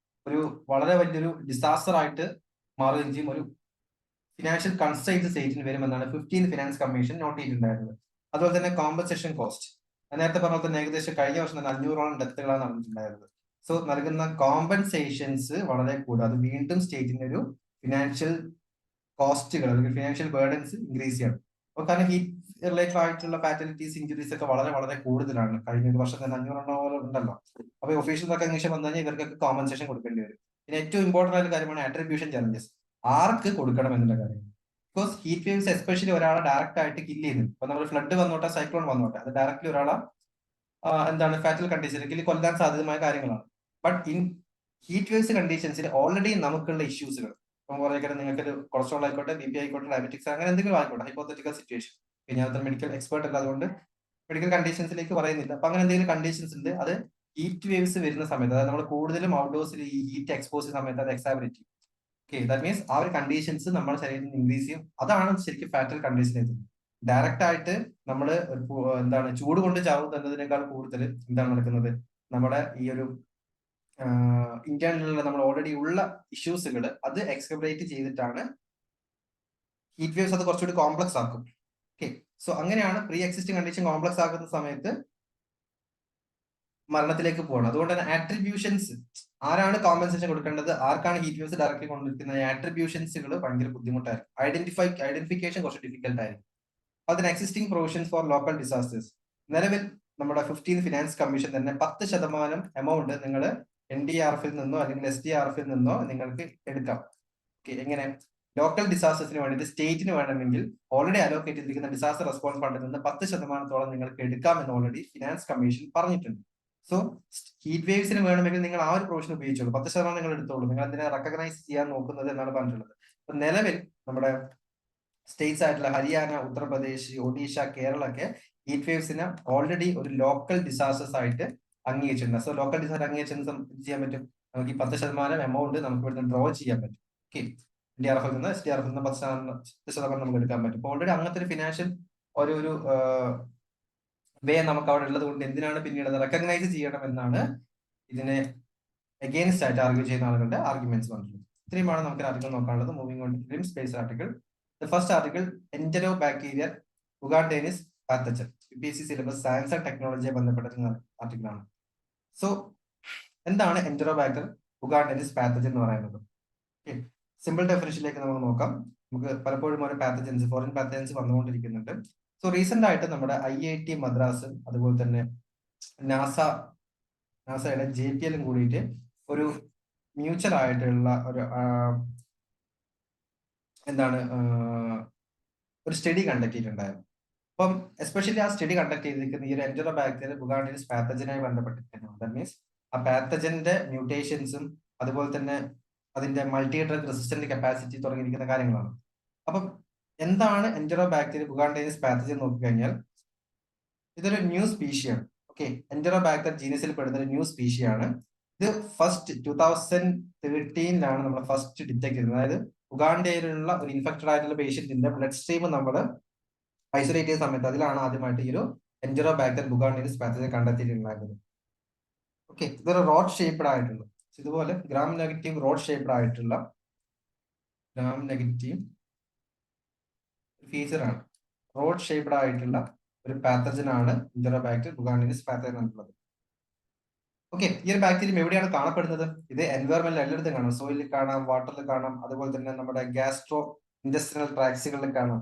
ഒരു വളരെ വലിയൊരു ഡിസാസ്റ്റർ ആയിട്ട് മാറുകയും ചെയ്യും. ഒരു ഫിനാൻഷ്യൽ കൺസ്ട്രെയിൻസ് സ്റ്റേറ്റിന് വരുമെന്നാണ് 15th ഫിനാൻസ് കമ്മീഷൻ നോട്ട് ചെയ്തിട്ടുണ്ടായിരുന്നത്. അതുപോലെ തന്നെ കോമ്പൻസേഷൻ കോസ്റ്റ്, നേരത്തെ പറഞ്ഞ തന്നെ ഏകദേശം കഴിഞ്ഞ വർഷം തന്നെ 500ഓളം ഡെത്തുകളാണ് നടന്നിട്ടുണ്ടായിരുന്നത്. സോ നൽകുന്ന കോമ്പൻസേഷൻസ് വളരെ കൂടും. അത് വീണ്ടും സ്റ്റേറ്റിന് ഒരു ഫിനാൻഷ്യൽ കോസ്റ്റുകൾ അല്ലെങ്കിൽ ഫിനാൻഷ്യൽ ബേർഡൻസ് ഇൻക്രീസ് ചെയ്യണം. അപ്പോൾ കാരണം ഹീറ്റ് റിലേറ്റഡ് ആയിട്ടുള്ള ഫാറ്റലിറ്റീസ്, ഇഞ്ചുറീസ് ഒക്കെ വളരെ വളരെ കൂടുതലാണ്. കഴിഞ്ഞ ഒരു വർഷം തന്നെ 500 ഉണ്ടല്ലോ. അപ്പൊ ഒഫീഷ്യൽ റെക്കഗ്നിഷൻ വന്നു കഴിഞ്ഞാൽ ഇവർക്കൊക്കെ കോമ്പൻസേഷൻ കൊടുക്കേണ്ടി വരും. പിന്നെ ഏറ്റവും ഇമ്പോർട്ടന്റ് ആയിട്ടുള്ള കാര്യമാണ് അട്രിബ്യൂഷൻ ചാലഞ്ചസ്. ആർക്ക് കൊടുക്കണം എന്നുള്ള കാര്യം. ബിക്കോസ് ഹീറ്റ് വേവ്സ് എസ്പെഷ്യലി ഒരാളെ ഡയറക്റ്റ് ആയിട്ട് കില്ല് ചെയ്യുന്നു. ഇപ്പൊ നമ്മൾ ഫ്ലഡ് വന്നോട്ടെ, സൈക്ലോൺ വന്നോട്ടെ, അത് ഡയറക്റ്റ്ലി ഒരാളെ എന്താണ് ഫാറ്റൽ കണ്ടീഷനിൽ കൊല്ലാൻ സാധ്യതമായ കാര്യങ്ങളാണ്. ബട്ട് ഇൻ ഹീറ്റ് വേവ്സ് കണ്ടീഷൻസിൽ ഓൾറെഡി നമുക്കുള്ള ഇഷ്യൂസുകൾ, ഇപ്പം കുറേ നിങ്ങൾക്ക് കൊളസ്ട്രോൾ ആയിക്കോട്ടെ, BP ആയിക്കോട്ടെ, ഡയബറ്റിക്സ്, അങ്ങനെ എന്തെങ്കിലും ആയിക്കോട്ടെ, ഹൈപ്പോത്തറ്റിക്കൽ സിറ്റുവേഷൻ. ഞാൻ അത്ര മെഡിക്കൽ എക്സ്പേർട്ട് അല്ല, അതുകൊണ്ട് മെഡിക്കൽ കണ്ടീഷൻസിലേക്ക് പറയുന്നില്ല. അപ്പൊ അങ്ങനെ എന്തെങ്കിലും കണ്ടീഷൻസ് ഉണ്ട്, അത് ഹീറ്റ് വേവ്സ് വരുന്ന സമയത്ത്, അതായത് നമ്മൾ കൂടുതലും ഔട്ട്ഡോഴ്സിൽ ഈ ഹീറ്റ് എക്സ്പോസ് ചെയ്യുന്ന സമയത്ത് അത് എക്സാബിലിറ്റി. ഓക്കെ, ദാറ്റ് മീൻസ് ആ ഒരു കണ്ടീഷൻസ് നമ്മുടെ ശരീരത്തിൽ ഇൻക്രീസ് ചെയ്യും. അതാണ് ശരിക്കും ഫാറ്റൽ കണ്ടീഷൻ എത്തുന്നത്. ഡയറക്റ്റ് ആയിട്ട് നമ്മൾ എന്താണ് ചൂട് കൊണ്ട് ചാവും എന്നതിനേക്കാൾ കൂടുതൽ എന്താണ് നടക്കുന്നത്, നമ്മുടെ ഈ ഒരു ഇന്റേണലിലുള്ള നമ്മൾ ഓൾറെഡി ഉള്ള ഇഷ്യൂസുകൾ അത് എക്സ്കബ്രേറ്റ് ചെയ്തിട്ടാണ് ഹീറ്റ് വേവ്സ് അത് കുറച്ചുകൂടി കോംപ്ലക്സ് ആക്കും. ഓക്കെ, സോ അങ്ങനെയാണ് പ്രീ എക്സിസ്റ്റിംഗ് കണ്ടീഷൻ കോംപ്ലക്സ് ആക്കുന്ന സമയത്ത് മരണത്തിലേക്ക് പോകണം. അതുകൊണ്ട് തന്നെ ആട്രിബ്യൂഷൻസ്, ആരാണ് കോമ്പൻസേഷൻ കൊടുക്കേണ്ടത്, ആർക്കാണ് ഹീറ്റ് വേവ്സ് ഡയറക്റ്റ്ലി കൊണ്ടിരിക്കുന്നത്, ആട്രിബ്യൂഷൻസുകൾ ഭയങ്കര ബുദ്ധിമുട്ടായിരിക്കും. ഐഡന്റിഫിക്കേഷൻ കുറച്ച് ഡിഫിക്കൽട്ട് ആയിരിക്കും. അതിന് existing provisions for local disasters. നിലവിൽ നമ്മുടെ 15th ഫിനാൻസ് കമ്മീഷൻ തന്നെ 10% എമൗണ്ട് നിങ്ങൾ NDRF നിന്നോ അല്ലെങ്കിൽ SDRF നിന്നോ നിങ്ങൾക്ക് എടുക്കാം. ഓക്കെ, എങ്ങനെ ലോക്കൽ ഡിസാസ്റ്റേഴ്സിന് വേണ്ടിയിട്ട് സ്റ്റേറ്റിന് വേണമെങ്കിൽ ഓൾറെഡി അലോക്കേറ്റ് ചെയ്തിരിക്കുന്ന ഡിസാസ്റ്റർ റെസ്പോൺസ് ഫണ്ടിൽ നിന്ന് 10% നിങ്ങൾക്ക് എടുക്കാം എന്ന് ഓൾറെഡി ഫിനാൻസ് കമ്മീഷൻ പറഞ്ഞിട്ടുണ്ട്. സോ ഹീറ്റ് വേവ്സിന് വേണമെങ്കിൽ നിങ്ങൾ ആ ഒരു പ്രൊവിഷൻ ഉപയോഗിച്ചോളൂ, 10% നിങ്ങൾ എടുത്തോളൂ. നിങ്ങൾ അതിനെ റെക്കഗ്നൈസ് ചെയ്യാൻ നോക്കുന്നത് എന്നാണ് പറഞ്ഞിട്ടുള്ളത്. അപ്പൊ നിലവിൽ നമ്മുടെ സ്റ്റേറ്റ്സ് ആയിട്ടുള്ള ഹരിയാന, ഉത്തർപ്രദേശ്, ഒഡീഷ, കേരള ഒക്കെ ഹീറ്റ് വേവ്സിനെ ഓൾറെഡി ഒരു ലോക്കൽ ഡിസാസ്റ്റേഴ്സ് ആയിട്ട് അംഗീകരിച്ചിട്ടുണ്ട്. സോ ലോക്കൽ ഡിസാസ്റ്റർ അംഗീകരിച്ചെന്ന് ചെയ്യാൻ പറ്റും, നമുക്ക് ഈ 10% എമൗണ്ട് നമുക്ക് ഇവിടുന്ന് ഡ്രോ ചെയ്യാൻ പറ്റും. ഓക്കെ, NDRF നിന്ന് SDRF നിന്ന് 10% നമുക്ക് എടുക്കാൻ പറ്റും. അപ്പോൾ ഓൾറെഡി അങ്ങനത്തെ ഒരു ഫിനാൻഷ്യൽ ഒരു വേ നമുക്ക് അവിടെ ഉള്ളത് കൊണ്ട് എന്തിനാണ് പിന്നീട് അത് റെക്കഗ്നൈസ് ചെയ്യണമെന്നാണ് ഇതിനെ അഗെയിൻസ്റ്റ് ആയിട്ട് ആർഗ്യൂ ചെയ്യുന്ന ആളുകളുടെ ആർഗ്യുമെന്റ്സ് വന്നിട്ടുള്ളത്. ഇത്രയുമാണ് നമുക്ക് ആർട്ടിക്കിൾ നോക്കാനുള്ളത്. Moving on grim space article. The first article entero bacterial ugandensis pathogen. UPSC syllabus science and ടെക്നോളജിയെ ബന്ധപ്പെട്ട ആർട്ടിക്കിളാണ്. സോ എന്താണ് എൻറ്ററോബാക്ടർ ഉഗാണ്ടേനിസ് പാത്തജൻ എന്ന് പറയുന്നത്? സിമ്പിൾ ഡെഫിനിഷനിലേക്ക് നമുക്ക് നോക്കാം. നമുക്ക് പലപ്പോഴും ഓരോ പാത്തജൻസ്, ഫോറിൻ പാത്തജൻസ് വന്നുകൊണ്ടിരിക്കുന്നുണ്ട്. സോ റീസെന്റ് ആയിട്ട് നമ്മുടെ IIT മദ്രാസ് അതുപോലെ തന്നെ നാസയുടെ JPL കൂടിയിട്ട് ഒരു മ്യൂച്വൽ ആയിട്ടുള്ള ഒരു സ്റ്റഡി കണ്ടക്ട് ചെയ്തിട്ടുണ്ടായിരുന്നു. അപ്പം എസ്പെഷ്യലി ആ സ്റ്റഡി കണ്ടക്ട് ചെയ്തിരിക്കുന്ന ഈ ഒരു എൻറ്ററോബാക്ടീരിയൽ ഉഗാണ്ടേനിസ് പാത്തജനുമായി ബന്ധപ്പെട്ടിരിക്കുന്നു. ദാറ്റ് മീൻസ് ആ പാത്തജന്റെ മ്യൂട്ടേഷൻസും അതുപോലെ തന്നെ അതിന്റെ മൾട്ടി ഡ്രഗ് റെസിസ്റ്റന്റ് കപ്പാസിറ്റി തുടങ്ങിയിരിക്കുന്ന കാര്യങ്ങളാണ്. അപ്പം എന്താണ് എൻറ്ററോബാക്ടീരിയൽ ഉഗാണ്ടേനിസ് പാത്തജൻ നോക്കിക്കഴിഞ്ഞാൽ ഇതൊരു ന്യൂ സ്പീഷിയാണ്. ഓക്കെ, എൻറ്ററോബാക്ടർ ജീനസിൽ പെടുന്ന ഒരു ന്യൂ സ്പീഷിയാണ്. ഇത് ഫസ്റ്റ് 2013 നമ്മൾ ഫസ്റ്റ് ഡിറ്റക്ട് ചെയ്തത്. അതായത് ഉഗാണ്ടയിലുള്ള ഒരു ഇൻഫെക്റ്റഡ് ആയിട്ടുള്ള പേഷ്യന്റിന്റെ ബ്ലഡ് സ്ട്രീം നമ്മൾ ഐസൊലേറ്റ് ചെയ്ത സമയത്ത് അതിലാണ് ആദ്യമായിട്ട് ഈ ഒരു എൻറ്ററോബാക്ടർ ഉഗാണ്ടേനിസ് പാത്തജൻ കണ്ടെത്തിയിട്ടുണ്ടായിരുന്നത്. ഓക്കെ, ഇതൊരു റോഡ് ഷേപ്ഡ് ആയിട്ടുള്ള, ഇതുപോലെ ഗ്രാം നെഗറ്റീവ് റോഡ് ഷേപ്ഡ് ആയിട്ടുള്ള ഗ്രാം നെഗറ്റീവ് ഫീച്ചറാണ്. റോഡ് ഷേപ്ഡ് ആയിട്ടുള്ള ഒരു പാത്തജൻ ആണ് എൻറ്ററോബാക്ടർ ഉഗാണ്ടേനിസ് പാത്തജൻ എന്നുള്ളത്. ഓക്കെ, ഈ ഒരു ബാക്ടീരിയം എവിടെയാണ് കാണപ്പെടുന്നത്? ഇത് എൻവയറമെന്റിൽ എല്ലായിടത്തും കാണാം. സോയിലിൽ കാണാം, വാട്ടറിൽ കാണാം, അതുപോലെ തന്നെ നമ്മുടെ ഗ്യാസ്ട്രോ ഇൻഡസ്ട്രിയൽ ട്രാക്സുകളിൽ കാണാം.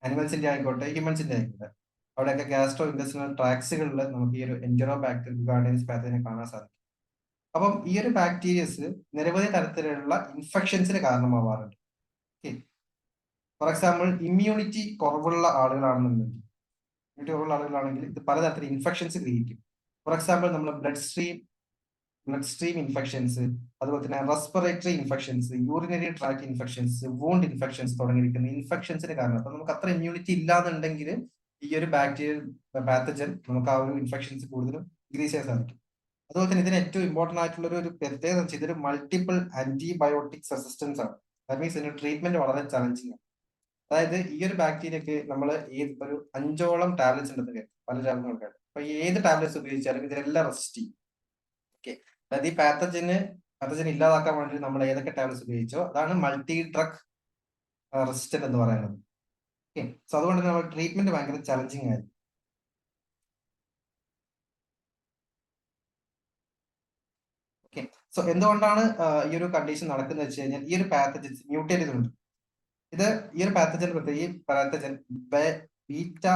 അനിമൽസിന്റെ ആയിക്കോട്ടെ ഹ്യൂമൻസിന്റെ ആയിക്കോട്ടെ, അവിടെയൊക്കെ ഗ്യാസ്ട്രോ ഇൻഡസ്ട്രിയൽ ട്രാക്സുകളിൽ നമുക്ക് ഈ ഒരു എൻറ്ററോബാക്ടർ ഉഗാണ്ടേനിസ് പാത്തജനെ കാണാൻ സാധിക്കും. അപ്പം ഈ ഒരു ബാക്ടീരിയസ് നിരവധി തരത്തിലുള്ള ഇൻഫെക്ഷൻസിന് കാരണമാവാറുണ്ട്. ഓക്കെ, ഫോർ എക്സാമ്പിൾ ഇമ്മ്യൂണിറ്റി കുറവുള്ള ആളുകളാണെന്നുണ്ടെങ്കിൽ ഇത് പലതരത്തിലുള്ള ഇൻഫെക്ഷൻസ് ക്രിയേറ്റ് ചെയ്യും. ഫോർ എക്സാമ്പിൾ നമ്മൾ ബ്ലഡ് സ്ട്രീം ഇൻഫെക്ഷൻസ്, അതുപോലെ തന്നെ respiratory infections, urinary tract infections, wound infections തുടങ്ങിയിരിക്കുന്ന ഇൻഫെക്ഷൻസിന് കാരണം. അപ്പൊ നമുക്ക് അത്ര ഇമ്മ്യൂണിറ്റി ഇല്ലാന്നുണ്ടെങ്കിൽ ഈ ഒരു ബാക്ടീരിയൽ പാത്തജൻ നമുക്ക് ആ ഒരു ഇൻഫെക്ഷൻസ് കൂടുതലും ഇൻക്രീസ് ചെയ്യാൻ സാധിക്കും. അതുപോലെ തന്നെ ഇതിന് ഏറ്റവും ഇമ്പോർട്ടന്റ് ആയിട്ടുള്ള ഒരു പ്രത്യേകത വെച്ചാൽ ഇതൊരു മൾട്ടിപ്പിൾ ആന്റിബയോട്ടിക്സ് റെസിസ്റ്റൻസ് ആണ്. ദാറ്റ് മീൻസ് ഇതിന്റെ ട്രീറ്റ്മെന്റ് വളരെ ചലഞ്ചിങ് ആണ്. അതായത് ഈ ഒരു ബാക്ടീരിയക്ക് നമ്മൾ ഒരു 5ഓളം ടാബ്ലറ്റ്സ് ഉണ്ടെന്ന് കേൾക്കും പല രോഗങ്ങൾക്കായിട്ട്. അപ്പൊ ഏത് ടാബ്ലറ്റ്സ് ഉപയോഗിച്ചാലും ഇതിനെല്ലാം റെസിസ്റ്റ് ചെയ്യും. ഓക്കെ, അതായത് ഈ പാത്തജൻ ഇല്ലാതാക്കാൻ വേണ്ടി നമ്മൾ ഏതൊക്കെ ടാബ്ലറ്റ്സ് ഉപയോഗിച്ചോ അതാണ് മൾട്ടി ഡ്രഗ് റെസിസ്റ്റന്റ് എന്ന് പറയുന്നത്. ഓക്കെ, സോ അതുകൊണ്ട് തന്നെ നമ്മുടെ ട്രീറ്റ്മെന്റ് ഭയങ്കര ചലഞ്ചിങ് ആയിരിക്കും. ഓക്കെ, സോ എന്തുകൊണ്ടാണ് ഈ ഒരു കണ്ടീഷൻ നടക്കുന്നത് വെച്ച് കഴിഞ്ഞാൽ ഈ ഒരു പാത്തജൻ മ്യൂട്ടേറ്റ് ചെയ്തിട്ടുണ്ട്. ഈ ഒരു പാത്തജൻ ബീറ്റ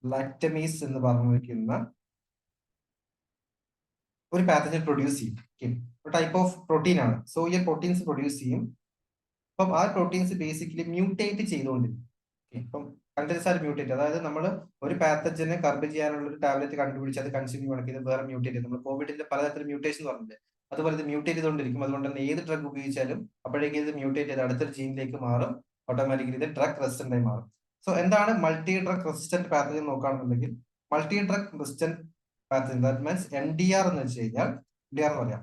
ലാക്ടമീസ് എന്ന് പറഞ്ഞിരിക്കുന്ന ഒരു പാത്തജൻ പ്രൊഡ്യൂസ് ചെയ്യും. ഓക്കെ, ഒരു ടൈപ്പ് ഓഫ് പ്രോട്ടീൻ ആണ്. സോ ഈ പ്രോട്ടീൻസ് പ്രൊഡ്യൂസ് ചെയ്യും. അപ്പം ആ പ്രോട്ടീൻസ് ബേസിക്കലി മ്യൂട്ടേറ്റ് ചെയ്തുകൊണ്ടിരിക്കും. ഇപ്പം കണ്ടിന്യൂസ് മ്യൂട്ടേറ്റ്, അതായത് നമ്മൾ ഒരു പാത്തജനെ കർബ് ചെയ്യാനുള്ള ഒരു ടാബ്ലറ്റ് കണ്ടുപിടിച്ച് അത് കൺസ്യൂം ചെയ്യുകയാണെങ്കിൽ ഇത് വേറെ മ്യൂട്ടേറ്റ് ചെയ്യും. നമ്മൾ കോവിഡിന്റെ പലതരത്തിലും മ്യൂട്ടേഷൻ പറഞ്ഞില്ലേ, അതുപോലെ ഇത് മ്യൂട്ടേറ്റ് ചെയ്തുകൊണ്ടിരിക്കും. അതുകൊണ്ട് തന്നെ ഏത് ഡ്രഗ് ഉപയോഗിച്ചാലും അപ്പോഴേക്കും ഇത് മ്യൂട്ടേറ്റ് ചെയ്ത് അടുത്തൊരു ജീനിലേക്ക് മാറും. ഓട്ടോമാറ്റിക്കലി ഇത് ഡ്രഗ് റെസിസ്റ്റന്റ് ആയി മാറും. സോ എന്താണ് മൾട്ടി ഡ്രഗ് റെസിസ്റ്റന്റ് പാത്തജൻ നോക്കുകയാണെന്നുണ്ടെങ്കിൽ multi drug resistant pathogen that means NDR എന്ന് വെച്ച് കഴിഞ്ഞാൽ NDR എന്ന് പറയാം.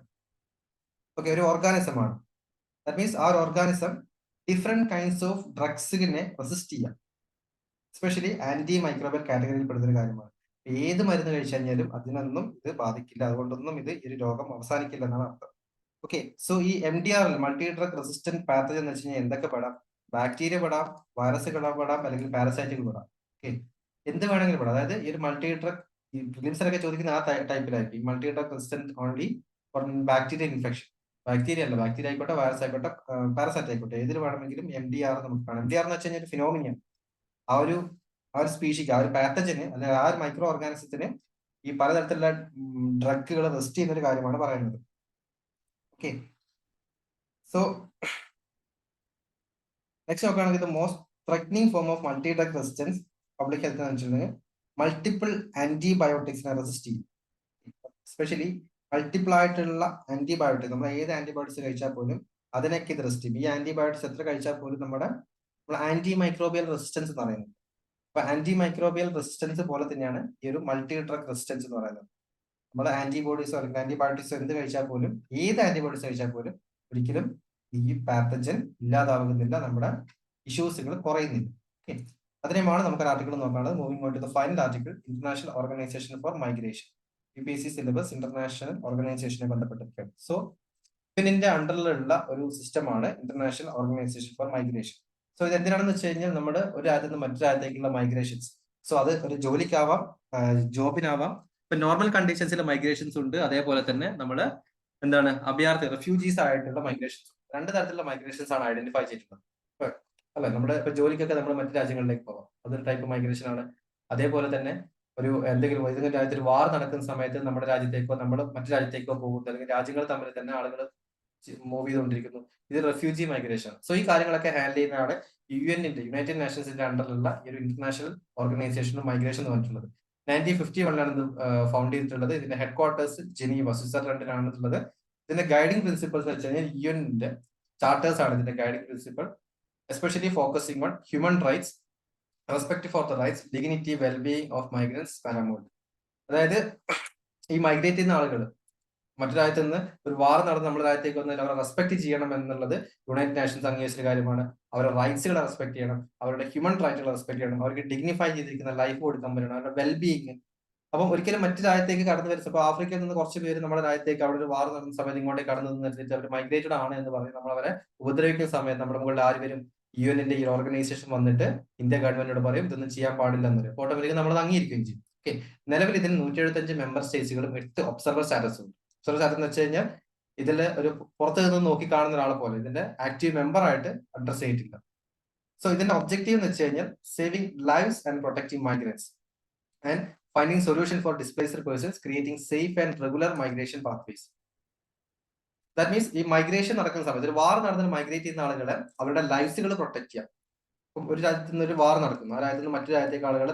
ഓക്കെ, ഒരു ഓർഗാനിസം ആണ്. ദാറ്റ് മീൻസ് ആ ഒരു ഓർഗാനിസം ഡിഫറെന്റ് കൈൻഡ്സ് ഓഫ് ഡ്രഗ്സിനെ റെസിസ്റ്റ് ചെയ്യാം. എസ്പെഷ്യലി ആന്റി മൈക്രോബിയൽ കാറ്റഗറിയിൽ പെടുന്ന ഒരു കാര്യമാണ്. ഏത് മരുന്ന് കഴിച്ചു കഴിഞ്ഞാലും അതിനൊന്നും ഇത് ബാധിക്കില്ല. അതുകൊണ്ടൊന്നും ഇത് ഈ ഒരു രോഗം അവസാനിക്കില്ല എന്നാണ് അർത്ഥം. ഓക്കെ, സോ ഈ MDR multi drug resistant pathogen എന്ന് വെച്ച് കഴിഞ്ഞാൽ എന്തൊക്കെ പെടാം? ബാക്ടീരിയ പെടാം, വൈറസുകൾ പെടാം, അല്ലെങ്കിൽ പാരസൈറ്റുകൾ പെടാം. ഓക്കെ, എന്ത് വേണമെങ്കിലും പെടാം. അതായത് ഈ ഒരു മൾട്ടി ഡ്രഗ് പ്രിലിംസിലൊക്കെ ചോദിക്കുന്ന ആ ടൈപ്പിലായിരിക്കും. ഈ multi drug resistant only for bacterial infection. Bacteria ആയിക്കോട്ടെ, വൈറസ് ആയിക്കോട്ടെ, പാരസൈറ്റ് ആയിക്കോട്ടെ, ഏതിൽ വേണമെങ്കിലും MDR നമുക്ക് കാണാം. MDR എന്ന് വെച്ച് കഴിഞ്ഞാൽ ഫിനോമിനിയാണ്. ആ ഒരു സ്പീഷിക്ക്, ആ ഒരു പാത്തജന് അല്ലെങ്കിൽ ആ ഒരു മൈക്രോ ഓർഗാനിസത്തിന് ഈ പലതരത്തിലുള്ള ഡ്രഗുകൾ റെസിസ്റ്റ് ചെയ്യുന്ന ഒരു കാര്യമാണ് പറയുന്നത്. ഓക്കെ, സോ നെക്സ്റ്റ് നോക്കുകയാണെങ്കിൽ most threatening form of multi drug resistance public health എന്ന് വെച്ചിട്ടുണ്ടെങ്കിൽ മൾട്ടിപ്പിൾ ആന്റിബയോട്ടിക്സിനെ റെസിസ്റ്റ് ചെയ്യും. എസ്പെഷ്യലി മൾട്ടിപ്പിൾ ആയിട്ടുള്ള ആന്റിബയോട്ടിക്സ്, നമ്മൾ ഏത് ആന്റിബയോട്ടിക്സ് കഴിച്ചാൽ പോലും അതിനൊക്കെ ഇത് റെസിസ്റ്റ് ചെയ്യും. ഈ ആന്റിബയോട്ടിക്സ് എത്ര കഴിച്ചാൽ പോലും നമ്മൾ ആന്റി മൈക്രോബിയൽ റെസിസ്റ്റൻസ് എന്ന് പറയുന്നത്. അപ്പൊ ആന്റി മൈക്രോബിയൽ റെസിസ്റ്റൻസ് പോലെ തന്നെയാണ് ഈ ഒരു മൾട്ടി ഡ്രഗ് റെസിസ്റ്റൻസ് എന്ന് പറയുന്നത്. നമ്മൾ ആന്റിബോഡീസോ അല്ലെങ്കിൽ ആന്റിബയോട്ടിക്സോ എന്ത് കഴിച്ചാൽ പോലും, ഏത് ആന്റിബയോട്ടിക്സ് കഴിച്ചാൽ പോലും ഒരിക്കലും ഈ പാത്തജൻ ഇല്ലാതാകുന്നില്ല, നമ്മുടെ ഇഷ്യൂസുകൾ കുറയുന്നില്ല. ഓക്കെ, അതിനെയാണ് നമുക്ക് ആർട്ടിക്കിൾ നോക്കാനുള്ളത്. Moving on to the final article, international organization for migration. UPSC syllabus international ഓർഗനൈസേഷനെ ബന്ധപ്പെട്ടിരിക്കുകയാണ്. സോ യുഎന്നിന്റെ അണ്ടറിലുള്ള ഒരു സിസ്റ്റമാണ് international organization for migration. So ഇത് എന്തിനാണെന്ന് വെച്ച് കഴിഞ്ഞാൽ നമ്മുടെ ഒരു രാജ്യത്ത് നിന്ന് മറ്റു രാജ്യത്തേക്കുള്ള മൈഗ്രേഷൻസ്, സോ അത് ഒരു ജോലിക്കാവാം, ജോബിനാവാം. ഇപ്പൊ നോർമൽ കണ്ടീഷൻസിലെ മൈഗ്രേഷൻസ് ഉണ്ട്, അതേപോലെ തന്നെ നമ്മൾ എന്താണ് അഭയാർത്ഥി റെഫ്യൂജീസ് ആയിട്ടുള്ള മൈഗ്രേഷൻസ്, രണ്ട് തരത്തിലുള്ള മൈഗ്രേഷൻസ് ആണ് ഐഡന്റിഫൈ ചെയ്തിട്ടുള്ളത്. അല്ലെ, നമ്മുടെ ഇപ്പൊ ജോലിക്കൊക്കെ നമ്മൾ മറ്റു രാജ്യങ്ങളിലേക്ക് പോകാം, അതൊരു ടൈപ്പ് മൈഗ്രേഷൻ ആണ്. അതേപോലെ തന്നെ ഒരു എന്തെങ്കിലും ഏതെങ്കിലും രാജ്യത്തിൽ വാർ നടക്കുന്ന സമയത്ത് നമ്മുടെ രാജ്യത്തേക്കോ നമ്മൾ മറ്റു രാജ്യത്തേക്കോ പോകുന്നു, അല്ലെങ്കിൽ രാജ്യങ്ങൾ തമ്മിൽ തന്നെ ആളുകൾ മൂവ് ചെയ്തുകൊണ്ടിരിക്കുന്നു, ഇത് റെഫ്യൂജി മൈഗ്രേഷൻ. സോ ഈ കാര്യങ്ങളൊക്കെ ഹാൻഡിൽ ചെയ്യുന്നതാണ് യുണൈറ്റഡ് നേഷൻസിന്റെ അണ്ടറിലുള്ള ഈ ഒരു ഇന്റർനാഷണൽ ഓർഗനൈസേഷൻ മൈഗ്രേഷൻ എന്ന് പറഞ്ഞിട്ടുള്ളത്. 1951 ഇത് ഫൗണ്ട് ചെയ്തിട്ടുള്ളത്. ഇതിന്റെ ഹെഡ് ക്വാർട്ടേഴ്സ് ജനീവ, സ്വിറ്റ്സർലൻഡിലാണ് ഉള്ളത്. ഇതിന്റെ ഗൈഡിംഗ് പ്രിൻസിപ്പിൾസ് എന്ന് വെച്ച് കഴിഞ്ഞാൽ യുഎന്നിന്റെ ചാർട്ടേഴ്സ് ആണ് ഇതിന്റെ guiding principle, especially focusing on human rights, respect for the rights, dignity, wellbeing of migrants paramount. അതായത് ഈ മൈഗ്രേറ്റ് ചെയ്യുന്ന ആളുകൾ മറ്റു രാജ്യത്ത് നിന്ന് ഒരു വാർ നടന്ന് നമ്മുടെ രാജ്യത്തേക്ക് വന്നതിൽ അവരെ റെസ്പെക്ട് ചെയ്യണം എന്നുള്ളത് യുണൈറ്റഡ് നേഷൻസ് അംഗീകരിച്ച കാര്യമാണ്. അവരുടെ റൈറ്റ്സുകളെ റെസ്പെക്ട് ചെയ്യണം, അവരുടെ ഹ്യൂമൻ റൈറ്റുകളെ റെസ്പെക്ട് ചെയ്യണം, അവർക്ക് ഡിഗ്നിഫൈ ചെയ്തിരിക്കുന്ന ലൈഫ് കൊടുക്കാൻ പറ്റണം, അവരുടെ വെൽബീയിങ്. അപ്പം ഒരിക്കലും മറ്റു രാജ്യത്തേക്ക് കടന്നു വരുന്നത്, ഇപ്പൊ ആഫ്രിക്കയിൽ നിന്ന് കുറച്ച് പേര് നമ്മുടെ രാജ്യത്തേക്ക് അവിടെ ഒരു വാർ നടന്ന സമയത്ത് ഇങ്ങോട്ടേക്ക് കടന്നു നിർത്തിയിട്ട് അവർ മൈഗ്രേറ്റഡ് ആണ് എന്ന് പറഞ്ഞ് നമ്മൾ അവരെ ഉപദ്രവിക്കുന്ന സമയത്ത് നമ്മുടെ മുകളിൽ ആരും യുഎന്നിന്റെ ഈ ഓർഗനൈസേഷൻ വന്നിട്ട് ഇന്ത്യ ഗവൺമെന്റിനോട് പറയും ഇതൊന്നും ചെയ്യാൻ പാടില്ല എന്ന് പറയും. ഓട്ടോമാറ്റിക്കലി നമ്മൾ അംഗീകരിക്കുകയും ചെയ്യും. ഓക്കെ, നിലവിൽ ഇതിന് 175 മെമ്പർ സ്റ്റേറ്റ്സുകളും 8 ഒബ്സർവർ സ്റ്റാറ്റസും ഉണ്ട്. ഒബ്സർവർ സ്റ്റാറ്റസ് എന്ന് വെച്ച് കഴിഞ്ഞാൽ ഇതിൽ ഒരു പുറത്ത് നിന്ന് നോക്കി കാണുന്ന ഒരാളെ പോലെ ഇതിന്റെ ആക്റ്റീവ് മെമ്പർ ആയിട്ട് അഡ്രസ് ചെയ്തിട്ടില്ല. സോ ഇതിന്റെ ഒബ്ജക്റ്റീവ് എന്ന് വെച്ച് കഴിഞ്ഞാൽ saving lives and protecting migrants and finding solution for displaced persons, creating safe and regular migration pathways. That means ഈ മൈഗ്രേഷൻ നടക്കുന്ന സമയത്ത് ഒരു വാർ നടന്ന് മൈഗ്രേറ്റ് ചെയ്യുന്ന ആളുകളെ അവരുടെ ലൈഫ്സുകൾ പ്രൊട്ടക്ട് ചെയ്യാം. ഇപ്പം ഒരു രാജ്യത്ത് നിന്ന് ഒരു വാർ നടക്കുന്നു, ആ രാജ്യത്ത് നിന്ന് മറ്റു രാജ്യത്തേക്ക് ആളുകൾ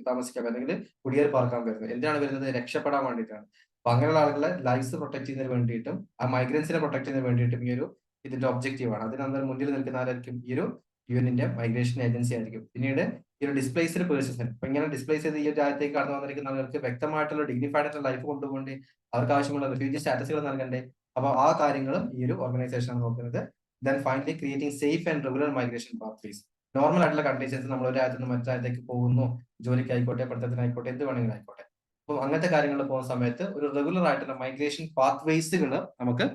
താമസിക്കാം അല്ലെങ്കിൽ കുടിയേറി പാർക്കാൻ വരുന്നത് എന്തിനാണ് വരുന്നത്? രക്ഷപ്പെടാൻ വേണ്ടിയിട്ടാണ്. അപ്പൊ അങ്ങനെയുള്ള ആളുകളെ ലൈഫ്സ് പ്രൊട്ടക്ട് ചെയ്യുന്നതിന് വേണ്ടിയിട്ടും ആ മൈഗ്രൻസിനെ പ്രൊട്ടക്ട് ചെയ്യുന്നതിന് വേണ്ടിയിട്ടും ഈ ഒരു ഇതിന്റെ ഒബ്ജക്റ്റീവ് ആണ്. അതിനന്തരം മുന്നിൽ നിൽക്കുന്ന ആരായിരിക്കും? ഈ ഒരു യുഎന്നിന്റെ മൈഗ്രേഷൻ ഏജൻസി ആയിരിക്കും. പിന്നീട് ഈ ഒരു ഡിസ്പ്ലേസ്ഡ് പേഴ്സൺസിന്, ഇപ്പൊ ഇങ്ങനെ ഡിസ്പ്ലേസ് ചെയ്ത് ഈ ഒരു രാജ്യത്തേക്ക് കടന്നു വന്നിരിക്കുന്ന ആളുകൾക്ക് വ്യക്തമായിട്ടുള്ള ഡിഗ്നിഫൈഡ് ആയിട്ടുള്ള ലൈഫ് കൊണ്ടുപോകേണ്ടി, അവർക്ക് ആവശ്യമുള്ള റിഫ്യൂജി സ്റ്റാറ്റസുകൾ നൽകണ്ടേ? അപ്പൊ ആ കാര്യങ്ങളും ഈ ഒരു ഓർഗനൈസേഷൻ ആണ് നോക്കുന്നത്. Then finally creating safe and regular migration pathways. Normal ആയിട്ടുള്ള കണ്ടീഷൻസ്, നമ്മൾ ഒരു രാജ്യത്ത് നിന്ന് മറ്റു രാജ്യത്തേക്ക് പോകുന്നു, ജോലിക്കായിക്കോട്ടെ, പഠിത്തത്തിനായിക്കോട്ടെ, എന്ത് വേണമെങ്കിലും ആയിക്കോട്ടെ. അപ്പോൾ അങ്ങനത്തെ കാര്യങ്ങളിൽ പോകുന്ന സമയത്ത് ഒരു റെഗുലർ ആയിട്ടുള്ള മൈഗ്രേഷൻ പാത്വേസുകൾ നമുക്ക്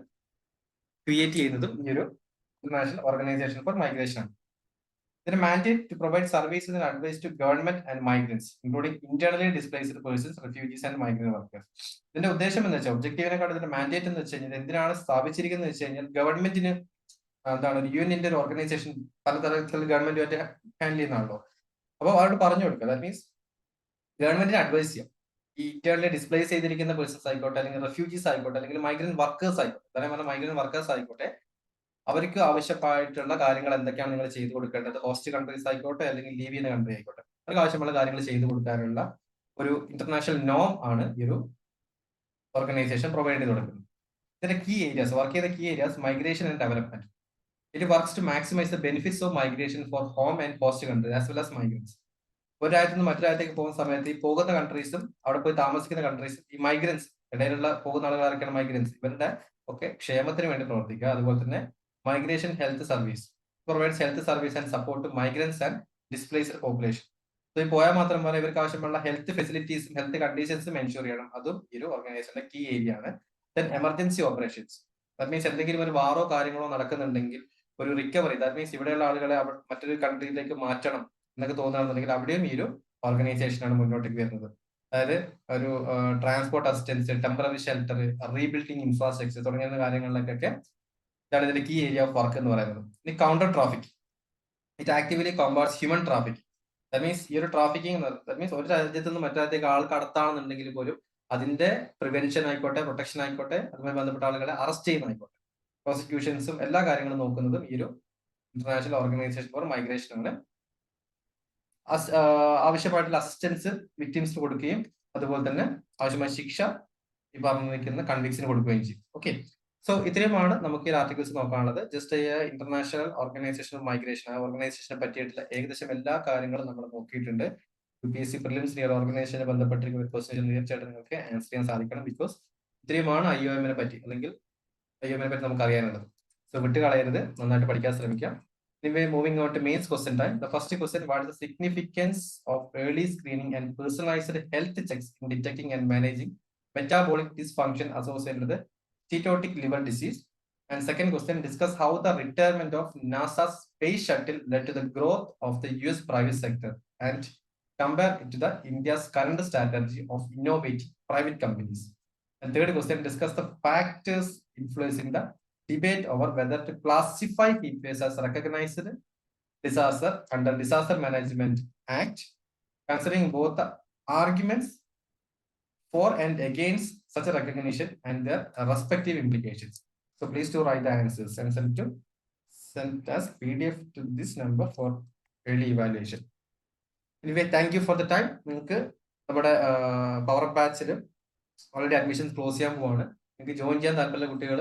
ക്രിയേറ്റ് ചെയ്യുന്നതും ഈ ഒരു ഇന്റർനാഷണൽ ഓർഗനൈസേഷൻ ഫോർ മൈഗ്രേഷൻ ആണ്. ഇതിന്റെ mandate to provide services and advice to government and migrants including internally displaced persons, refugees and migrant workers. ഇതിന്റെ ഉദ്ദേശം എന്ന് വെച്ചാൽ ഒബ്ജക്റ്റീവിനെക്കാൾ ഇതിന്റെ മാൻഡേറ്റ് എന്ന് വെച്ച് കഴിഞ്ഞാൽ എന്തിനാണ് സ്ഥാപിച്ചിരിക്കുന്നത് വെച്ച് കഴിഞ്ഞാൽ ഗവൺമെന്റിന് എന്താണ് ഒരു യുഎന്നിന്റെ ഒരു ഓർഗനൈസേഷൻ പലതരത്തിൽ ഗവൺമെന്റുമായിട്ട് ഹാൻഡിൽ ചെയ്യുന്നതാണല്ലോ. അപ്പോൾ അവരോട് പറഞ്ഞു കൊടുക്കുക. ദാറ്റ് മീൻസ് ഗവൺമെന്റിനെ അഡ്വൈസ് ചെയ്യാം. ഈ ഇന്റേണലി ഡിസ്പ്ലേസ് ചെയ്തിരിക്കുന്ന പേഴ്സൺസ് ആയിക്കോട്ടെ, അല്ലെങ്കിൽ റെഫ്യൂജീസ് ആയിക്കോട്ടെ, അല്ലെങ്കിൽ മൈഗ്രന്റ് വർക്കേഴ്സ് ആയിക്കോട്ടെ, അതേപോലെ മൈഗ്രന്റ് വർക്കേഴ്സ് ആയിക്കോട്ടെ, അവർക്ക് ആവശ്യമായിട്ടുള്ള കാര്യങ്ങൾ എന്തൊക്കെയാണ് നിങ്ങൾ ചെയ്തു കൊടുക്കേണ്ടത്? ഹോസ്റ്റ് കൺട്രീസ് ആയിക്കോട്ടെ, അല്ലെങ്കിൽ ലീവ് ചെയ്യുന്ന കൺട്രി ആയിക്കോട്ടെ, അവർക്ക് ആവശ്യമുള്ള കാര്യങ്ങൾ ചെയ്തു കൊടുക്കാനുള്ള ഒരു ഇന്റർനാഷണൽ നോം ആണ് ഈ ഒരു ഓർഗനൈസേഷൻ പ്രൊവൈഡ് ചെയ്ത് കൊടുക്കുന്നത്. ഇതിന്റെ കീ ഏരിയാസ്, വർക്ക് ചെയ്ത key areas, migration and development. It works to maximize the benefits of migration for home and host country as well as migrants. ഒരു രാജ്യത്ത് നിന്ന് മറ്റു രാജ്യത്തേക്ക് പോകുന്ന സമയത്ത് ഈ പോകുന്ന കൺട്രീസും അവിടെ പോയി താമസിക്കുന്ന കൺട്രീസും ഈ മൈഗ്രൻസ് ഇടയിലുള്ള പോകുന്ന ആളുകൾ ആരൊക്കെയാണ്? മൈഗ്രൻസ്. ഇവരുടെ ഒക്കെ ക്ഷേമത്തിന് വേണ്ടി പ്രവർത്തിക്കുക. അതുപോലെ തന്നെ migration health service provides health service and support to migrants and displaced population. So ഈ പോയാൽ മാത്രം പോലെ ഇവർക്ക് ആവശ്യമുള്ള ഹെൽത്ത് ഫെസിലിറ്റീസും ഹെൽത്ത് കണ്ടീഷൻസും എൻഷുർ ചെയ്യണം. അതും ഈ ഒരു ഓർഗനൈസേഷന്റെ കീ ഏരിയ ആണ്. Then emergency operations. That means എന്തെങ്കിലും ഒരു വാറോ കാര്യങ്ങളോ നടക്കുന്നുണ്ടെങ്കിൽ ഒരു റിക്കവറി, ദാറ്റ് മീൻസ് ഇവിടെയുള്ള ആളുകളെ മറ്റൊരു കൺട്രിയിലേക്ക് മാറ്റണം എന്നൊക്കെ തോന്നുകയാണെന്നുണ്ടെങ്കിൽ അവിടെയും ഈ ഒരു ഓർഗനൈസേഷനാണ് മുന്നോട്ടേക്ക് വരുന്നത്. അതായത് ഒരു transport assistance, temporary shelter, rebuilding infrastructure തുടങ്ങിയ കാര്യങ്ങളിലേക്കൊക്കെ ഇതാണ് ഇതിന്റെ കീ ഏരിയ ഓഫ് വർക്ക് എന്ന് പറയുന്നത്. ഇനി counter traffic. It actively combats human traffic. That means ഈ ഒരു ട്രാഫിക്കിംഗ്, ദാറ്റ് മീൻസ് ഒരു രാജ്യത്ത് നിന്ന് മറ്റു രാജ്യത്തേക്ക് ആൾ കടത്താണെന്നുണ്ടെങ്കിൽ പോലും അതിന്റെ പ്രിവെൻഷൻ ആയിക്കോട്ടെ, പ്രൊട്ടക്ഷൻ ആയിക്കോട്ടെ, അതുമായി ബന്ധപ്പെട്ട ആളുകളെ അറസ്റ്റ് ചെയ്യുന്നതായിക്കോട്ടെ, പ്രോസിക്യൂഷൻസും എല്ലാ കാര്യങ്ങളും നോക്കുന്നതും ഈ ഒരു ഇന്റർനാഷണൽ ഓർഗനൈസേഷൻ ഫോർ മൈഗ്രേഷൻ ആണ്. ആവശ്യമായിട്ടുള്ള അസിസ്റ്റൻസ് വിക്ടിംസിന് കൊടുക്കുകയും അതുപോലെ തന്നെ ആവശ്യമായ ശിക്ഷ ഈ പറഞ്ഞിരിക്കുന്ന കൺവിക്സിന് കൊടുക്കുകയും ചെയ്യും. ഓക്കെ, സോ ഇത്രയുമാണ് നമുക്ക് ഈ ആർട്ടിക്കിൾസ് നോക്കാനുള്ളത്. Just international organization of migration, ആ ഓർഗനൈസേഷനെ പറ്റിയിട്ടുള്ള ഏകദേശം എല്ലാ കാര്യങ്ങളും നമ്മൾ നോക്കിയിട്ടുണ്ട്. UPSC പ്രിലിംസ് ഈ ഓർഗനൈസേഷനെ ബന്ധപ്പെട്ടിരിക്കുന്ന ക്വസ്റ്റ്യൻ തീർച്ചയായിട്ടും നിങ്ങൾക്ക് ആൻസർ ചെയ്യാൻ സാധിക്കണം. ബിക്കോസ് ഇത്രയുമാണ് IOM പറ്റി, അല്ലെങ്കിൽ IOM പറ്റി നമുക്ക് അറിയാനുള്ളത്. സോ സോ വിട്ടുകളയരുത്, നന്നായിട്ട് പഠിക്കാൻ ശ്രമിക്കാം. Anyway, moving on to mains question time. The first question: what is the significance of early screening and personalized health checks in detecting and managing metabolic dysfunction associated with steatotic liver disease? And second question: discuss how the retirement of NASA's space shuttle led to the growth of the US private sector and compare it to the India's current strategy of innovating private companies. And third question: discuss the factors influencing the debate over whether to classify heat waves as recognized disaster under Disaster Management Act, considering both the arguments for and against such a recognition and their respective implications. So please do write the answers and send as PDF to this number for early evaluation. Anyway, thank you for the time. നിങ്ങൾക്ക് നമ്മുടെ പവർ ബാച്ചിൽ ഓൾറെഡി അഡ്മിഷൻ ക്ലോസ് ചെയ്യാൻ പോവാണ്. നിങ്ങൾക്ക് ജോയിൻ ചെയ്യാൻ താല്പര്യമുള്ള കുട്ടികൾ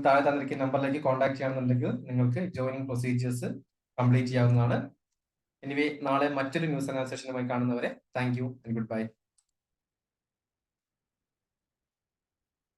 താഴെ തന്നിരിക്കുന്ന നമ്പറിലേക്ക് കോൺടാക്ട് ചെയ്യുകയാണെന്നുണ്ടെങ്കിൽ നിങ്ങൾക്ക് ജോയിനിങ് പ്രൊസീജിയേഴ്സ് കംപ്ലീറ്റ് ചെയ്യാവുന്നതാണ്. എനിവേ, നാളെ മറ്റൊരു ന്യൂസ് അനാലിസിസ് സെഷനുമായി കാണുന്നവരെ thank you and good bye.